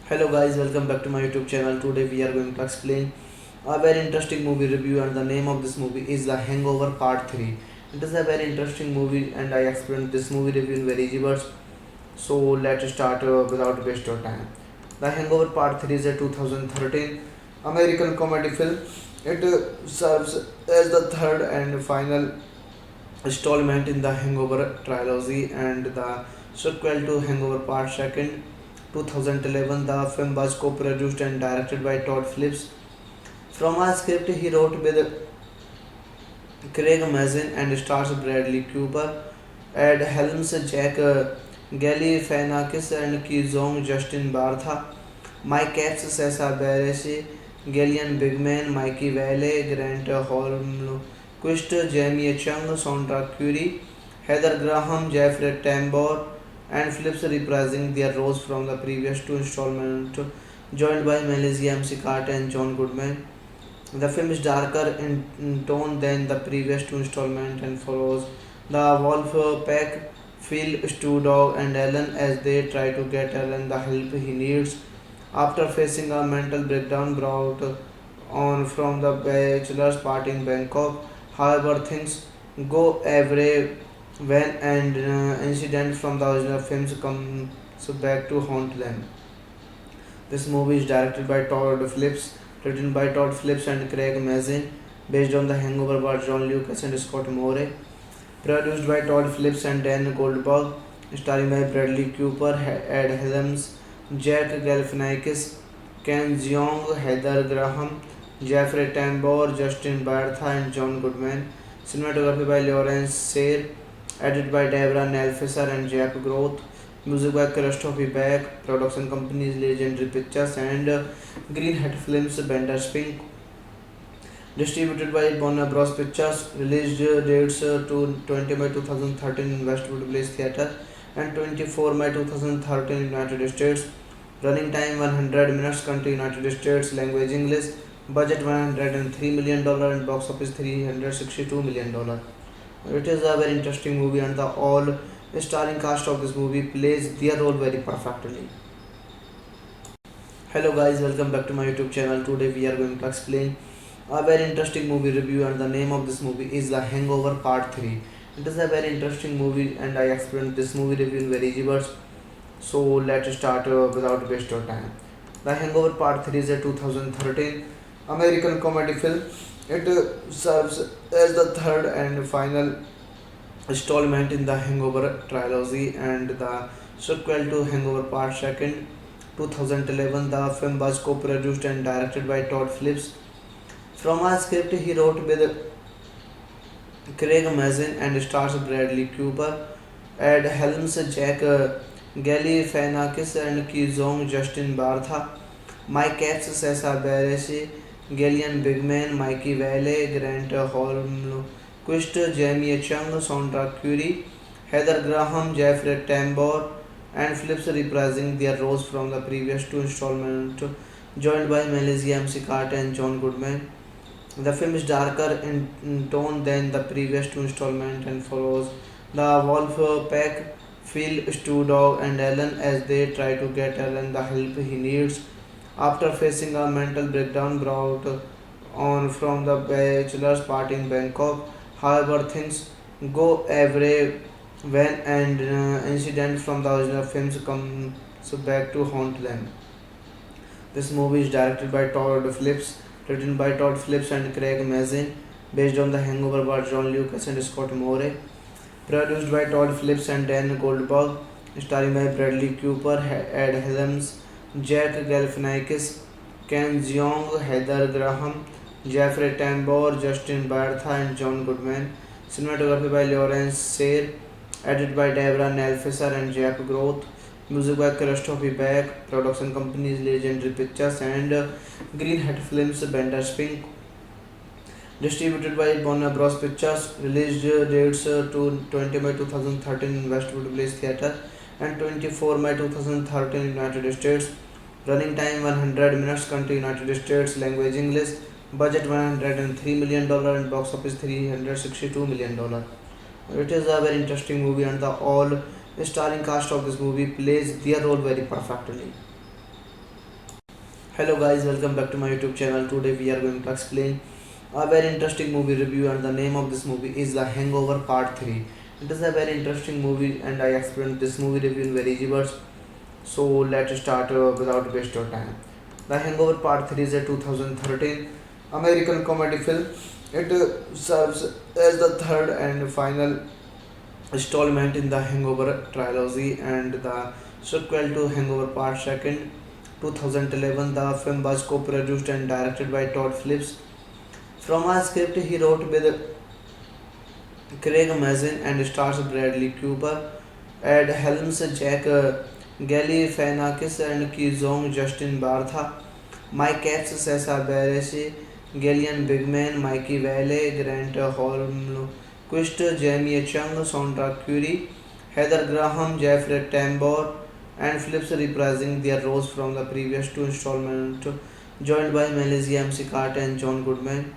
Hello guys, welcome back to my YouTube channel. Today we are going to explain a very interesting movie review and the name of this movie is The Hangover Part 3. It is a very interesting movie and I explained this movie review in very easy words. So let's start without waste of time. The Hangover Part 3 is a 2013 American comedy film. It serves as the third and final installment in the Hangover trilogy and the sequel to Hangover Part 2. 2011, the film was co-produced and directed by Todd Phillips. From a script he wrote with Craig Mazin and stars Bradley Cooper, Ed Helms, Jack Galifianakis and Ki Zong, Justin Bartha, Mike Epps, Sessa Bareilles, Gillian Bigman, Mikey Vale, Grant Holmquist, Jamie Chung, Sondra Curry, Heather Graham, Jeffrey Tambor, and Phillips reprising their roles from the previous two installments, joined by Melissa McCarthy and John Goodman. The film is darker in tone than the previous two installments and follows the wolf pack, Phil, Stu Dog, and Alan as they try to get Alan the help he needs after facing a mental breakdown brought on from the bachelor's party in Bangkok. However, things go awry when an incident from the original films comes back to haunt them. This movie is directed by Todd Phillips, written by Todd Phillips and Craig Mazin, based on The Hangover by John Lucas and Scott Moore, produced by Todd Phillips and Dan Goldberg, starring by Bradley Cooper, Ed Helms, Jack Galifianakis, Ken Jeong, Heather Graham, Jeffrey Tambor, Justin Bartha, and John Goodman. Cinematography by Lawrence Sayre, edited by Deborah Nelfisser and Jack Groth. Music by Christopher Beck. Production companies Legendary Pictures and Green Hat Films, Bender Spink. Distributed by Warner Bros. Pictures. Release dates to 20 May 2013 in Westwood Place Theatre and 24 May 2013 in United States. Running time 100 minutes. Country United States. Language English. Budget $103 million and box office $362 million. It is a very interesting movie and the all starring cast of this movie plays their role very perfectly. Hello guys, welcome back to my YouTube channel. Today we are going to explain a very interesting movie review and the name of this movie is The Hangover Part 3. It is a very interesting movie and I explained this movie review in very easy words. So let's start without waste of time. The Hangover Part 3 is a 2013 American comedy film. It serves as the third and final installment in the Hangover trilogy and the sequel to Hangover Part 2. 2011, the film was co-produced and directed by Todd Phillips. From a script he wrote with Craig Mazin and stars Bradley Cooper, Ed Helms, Jack Galifianakis and Ki Zong, Justin Bartha, Mike Epps, Sessa Bareilles, Gillian Bigman, Mikey Vale, Grant Holmquist, Jamie Chung, Sandra Curry, Heather Graham, Jeffrey Tambor, and Phillips reprising their roles from the previous two installments, joined by Melissa McCarthy and John Goodman. The film is darker in tone than the previous two installments and follows the wolf pack, Phil, Stu Dog, and Alan as they try to get Alan the help he needs after facing a mental breakdown brought on from the bachelor's party in Bangkok. However, things go awry when an incident from the original films comes back to haunt them. This movie is directed by Todd Phillips, written by Todd Phillips and Craig Mazin, based on The Hangover by John Lucas and Scott Moore, produced by Todd Phillips and Dan Goldberg, starring by Bradley Cooper, Ed Helms, Jack Galifianakis, Ken Jeong, Heather Graham, Jeffrey Tambor, Justin Bartha, and John Goodman. Cinematography by Lawrence Sayre, edited by Deborah Nelfisser and Jack Groth. Music by Christopher Beck. Production companies Legendary Pictures and Green Hat Films, Bender Spink. Distributed by Warner Bros. Pictures. Release dates to 20 May 2013 in Westwood Place Theatre and 24 May 2013 in United States. Running time 100 minutes. Country United States. Language English. Budget $103 million and box office $362 million. It is a very interesting movie and the all starring cast of this movie plays their role very perfectly. Hello guys, welcome back to my YouTube channel. Today we are going to explain a very interesting movie review and the name of this movie is The Hangover Part 3. It is a very interesting movie and I explained this movie review in very easy words. So let's start without waste of time. The Hangover Part 3 is a 2013 American comedy film. It serves as the third and final installment in the Hangover trilogy and the sequel to Hangover Part 2. 2011, the film was co-produced and directed by Todd Phillips. From a script he wrote with Craig Mazin and stars Bradley Cooper, Ed Helms, Jack Galifianakis and Ki Zong, Justin Bartha, Mike Epps, Sessa Bareilles, Gillian Bigman, Mikey Vale, Grant Holmquist, Jamie Chung, Sandra Curry, Heather Graham, Jeffrey Tambor, and Phillips reprising their roles from the previous two installments, joined by Melissa McCarthy and John Goodman.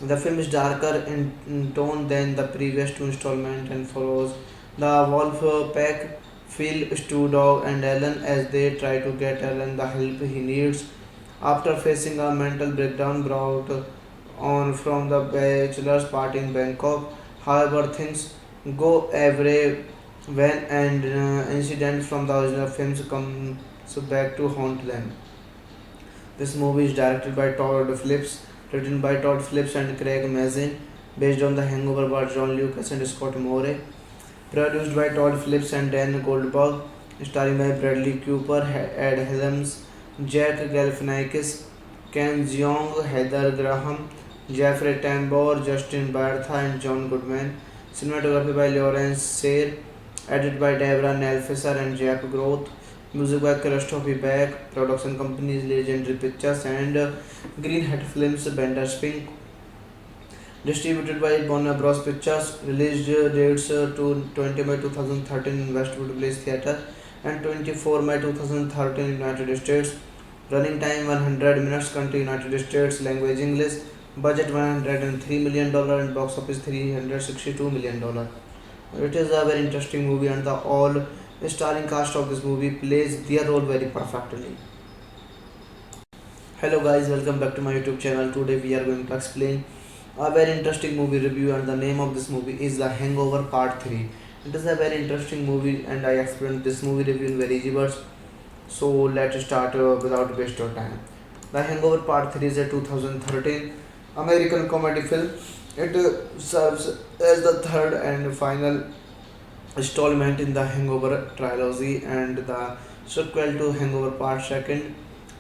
The film is darker in tone than the previous two installments and follows the wolf pack, Phil, Stu Dog, and Alan as they try to get Alan the help he needs after facing a mental breakdown brought on from the bachelor's party in Bangkok. However, things go awry when an incident from the original films comes back to haunt them. This movie is directed by Todd Phillips, written by Todd Phillips and Craig Mazin, based on The Hangover by John Lucas and Scott Moore, produced by Todd Phillips and Dan Goldberg, starring by Bradley Cooper, Ed Helms, Jack Galifianakis, Ken Jeong, Heather Graham, Jeffrey Tambor, Justin Bartha, and John Goodman. Cinematography by Lawrence Sayre, edited by Deborah Nelfisser and Jack Groth. Music by Christopher Beck. Production companies Legendary Pictures and Green Hat Films, Bender Spink. Distributed by Warner Bros. Pictures. Release dates to 20 May 2013 in Westwood Place Theatre and 24 May 2013 United States. Running time 100 minutes. Country United States. Language English. Budget $103 million and box office $362 million. It is a very interesting movie and the all starring cast of this movie plays their role very perfectly. Hello guys, welcome back to my YouTube channel. Today we are going to explain a very interesting movie review and the name of this movie is The Hangover Part 3. It is a very interesting movie and I explained this movie review in very easy words. So let's start without waste of time. The Hangover Part 3 is a 2013 American comedy film. It serves as the third and final installment in the Hangover trilogy and the sequel to Hangover Part 2.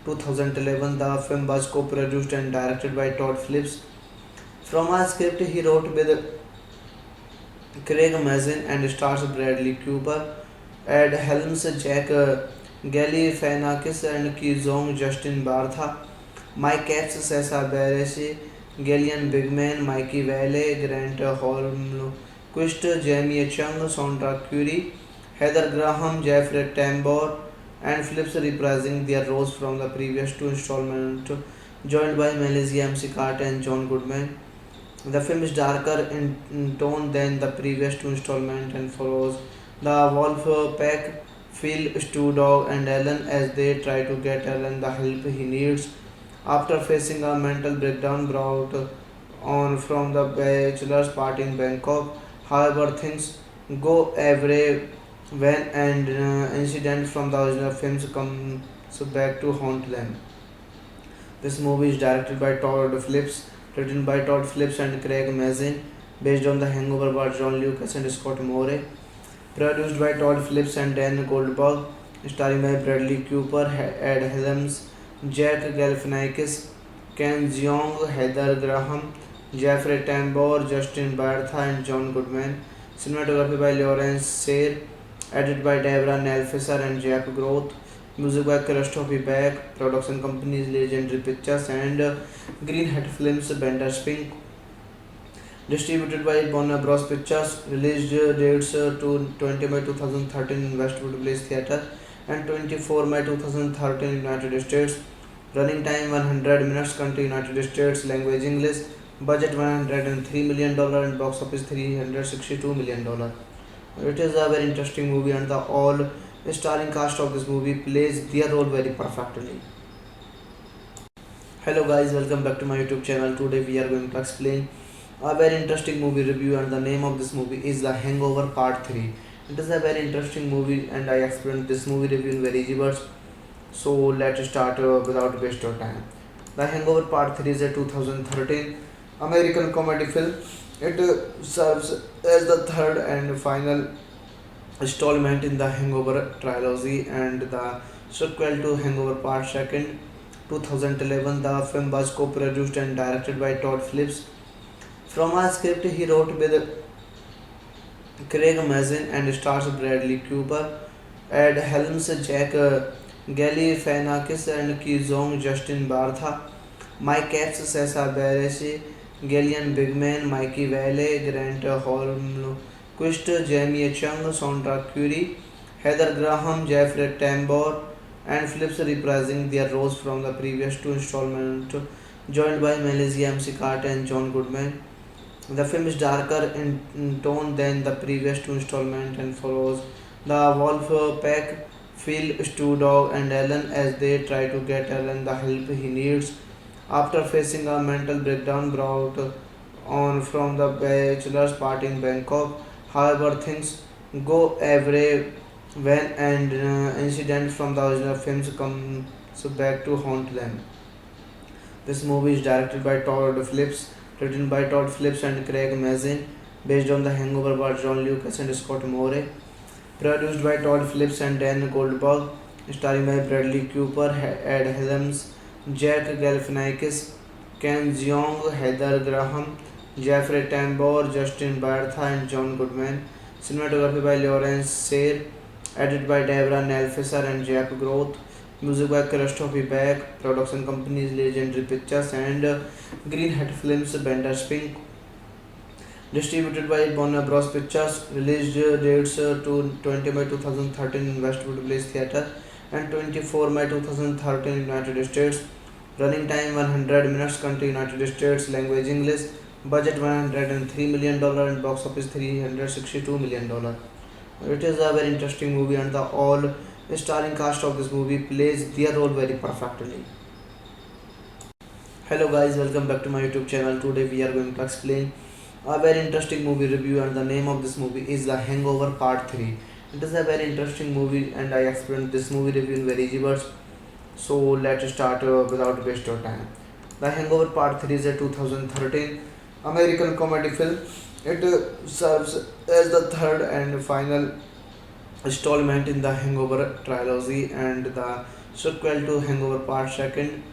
2011, the film was co-produced and directed by Todd Phillips. From a script he wrote with Craig Mazin and stars Bradley Cooper, Ed Helms, Jack Galifianakis and Ki Zong, Justin Bartha, Mike Epps, Sessa Bareilles, Gillian Bigman, Mikey Vale, Grant Holmquist, Jamie Chung, Sondra Curry, Heather Graham, Jeffrey Tambor, and Phillips reprising their roles from the previous two installments, joined by Melissa McCarthy and John Goodman. The film is darker in tone than the previous two installments and follows the wolf pack, Phil, Stu Dog, and Ellen as they try to get Ellen the help he needs after facing a mental breakdown brought on from the bachelor's party in Bangkok. However, things go awry when an incident from the original films comes back to haunt them. This movie is directed by Todd Phillips, written by Todd Phillips and Craig Mazin, based on The Hangover by John Lucas and Scott Moore, produced by Todd Phillips and Dan Goldberg, starring by Bradley Cooper, Ed Helms, Jack Galifianakis, Ken Jeong, Heather Graham, Jeffrey Tambor, Justin Bartha, and John Goodman. Cinematography by Lawrence Sayre, edited by Deborah Nelfisser and Jack Groth. Music by Christopher Beck. Production companies Legendary Pictures and Green Hat Films, Bender Spink. Distributed by Warner Bros. Pictures. Release dates to 20 May 2013 in Westwood Place Theatre and 24 May 2013 United States. Running time 100 minutes. Country United States. Language English. Budget $103 million and box office $362 million. It is a very interesting movie and the all starring cast of this movie plays their role very perfectly. Hello guys, welcome back to my YouTube channel. Today we are going to explain a very interesting movie review and the name of this movie is The Hangover Part 3. It is a very interesting movie and I explained this movie review in very easy words. So let's start without waste of time. The Hangover Part 3 is a 2013 American comedy film. It serves as the third and final installment in the Hangover trilogy and the sequel to Hangover Part 2. 2011, the film was co-produced and directed by Todd Phillips. From a script he wrote with Craig Mazin and stars Bradley Cooper, Ed Helms, Jack Galifianakis and Ki Zong, Justin Bartha, Mike Epps, Sessa Bareilles, Gillian Bigman, Mikey Vale, Grant Holmquist, Jamie Chung, Sondra Curry, Heather Graham, Jeffrey Tambor, and Phillips reprising their roles from the previous two installments, joined by Melissa McCarthy and John Goodman. The film is darker in tone than the previous two installments and follows the wolf pack, Phil, Stu Dog, and Ellen as they try to get Ellen the help he needs after facing a mental breakdown brought on from the bachelor's party in Bangkok. However, things go awry when an incident from the original films comes back to haunt them. This movie is directed by Todd Phillips, written by Todd Phillips and Craig Mazin, based on The Hangover by John Lucas and Scott Moore, produced by Todd Phillips and Dan Goldberg, starring by Bradley Cooper, Ed Helms, Jack Galifianakis, Ken Jeong, Heather Graham, Jeffrey Tambor, Justin Bartha, and John Goodman. Cinematography by Lawrence Sayre, edited by Deborah Nelfisser and Jack Groth. Music by Christopher Beck. Production companies Legendary Pictures and Green Hat Films, Bender Spink. Distributed by Warner Bros. Pictures. Release dates to 20 May 2013 in Westwood Place Theatre and 24 May 2013 in United States. Running time 100 minutes. Country United States. Language English. Budget $103 million and box office $362 million. It is a very interesting movie and the all starring cast of this movie plays their role very perfectly. Hello guys, welcome back to my YouTube channel. Today we are going to explain a very interesting movie review and the name of this movie is The Hangover Part 3. It is a very interesting movie and I explained this movie review in very easy words. So let's start without waste of time. The Hangover Part 3 is a 2013 American comedy film. It serves as the third and final installment in the Hangover trilogy and the sequel to Hangover Part 2.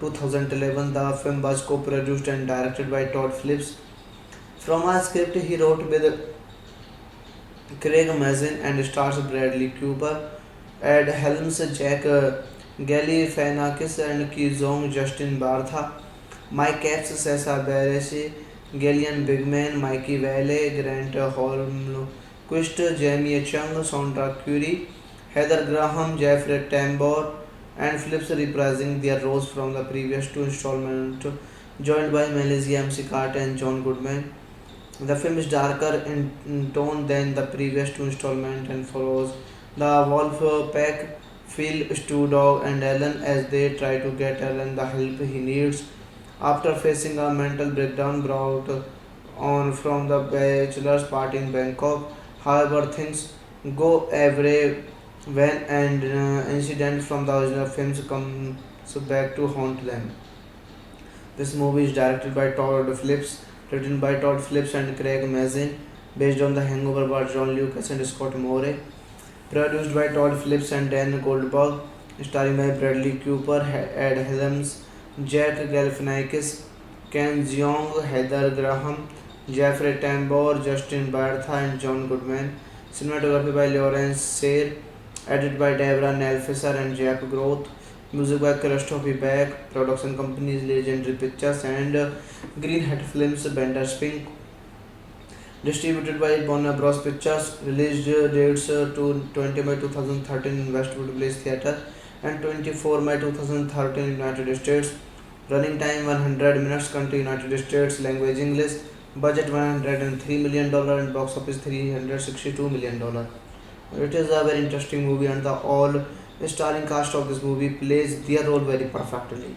2011, the film was co-produced and directed by Todd Phillips. From a script he wrote with Craig Mazin and stars Bradley Cooper, Ed Helms, Jack Galifianakis and Ki Zong, Justin Bartha, Mike Epps, Sessa Bareilles, Gillian Bigman, Mikey Vale, Grant Holmquist, Jamie Chung, Sondra Curry, Heather Graham, Jeffrey Tambor, and Phillips reprising their roles from the previous two installments, joined by Melissa McCarthy and John Goodman. The film is darker in tone than the previous two installments and follows the wolf pack, Phil, Stu Dog, and Alan as they try to get Alan the help he needs after facing a mental breakdown brought on from the bachelor's party in Bangkok. However, things go awry when an incident from the original films comes back to haunt them. This movie is directed by Todd Phillips, written by Todd Phillips and Craig Mazin, based on The Hangover by John Lucas and Scott Moore, produced by Todd Phillips and Dan Goldberg, starring by Bradley Cooper, Ed Helms, Jack Galifianakis, Ken Jeong, Heather Graham, Jeffrey Tambor, Justin Bartha, and John Goodman. Cinematography by Lawrence Sayre, edited by Deborah Nelfisser and Jack Groth. Music by Christopher Beck. Production companies Legendary Pictures and Green Hat Films, Bender Spink. Distributed by Warner Bros. Pictures. Release dates to 20 May 2013 in Westwood Place Theatre and 24 May 2013 in United States. Running time 100 minutes. Country United States. Language English. Budget $103 million and box office $362 million. It is a very interesting movie and the all starring cast of this movie plays their role very perfectly.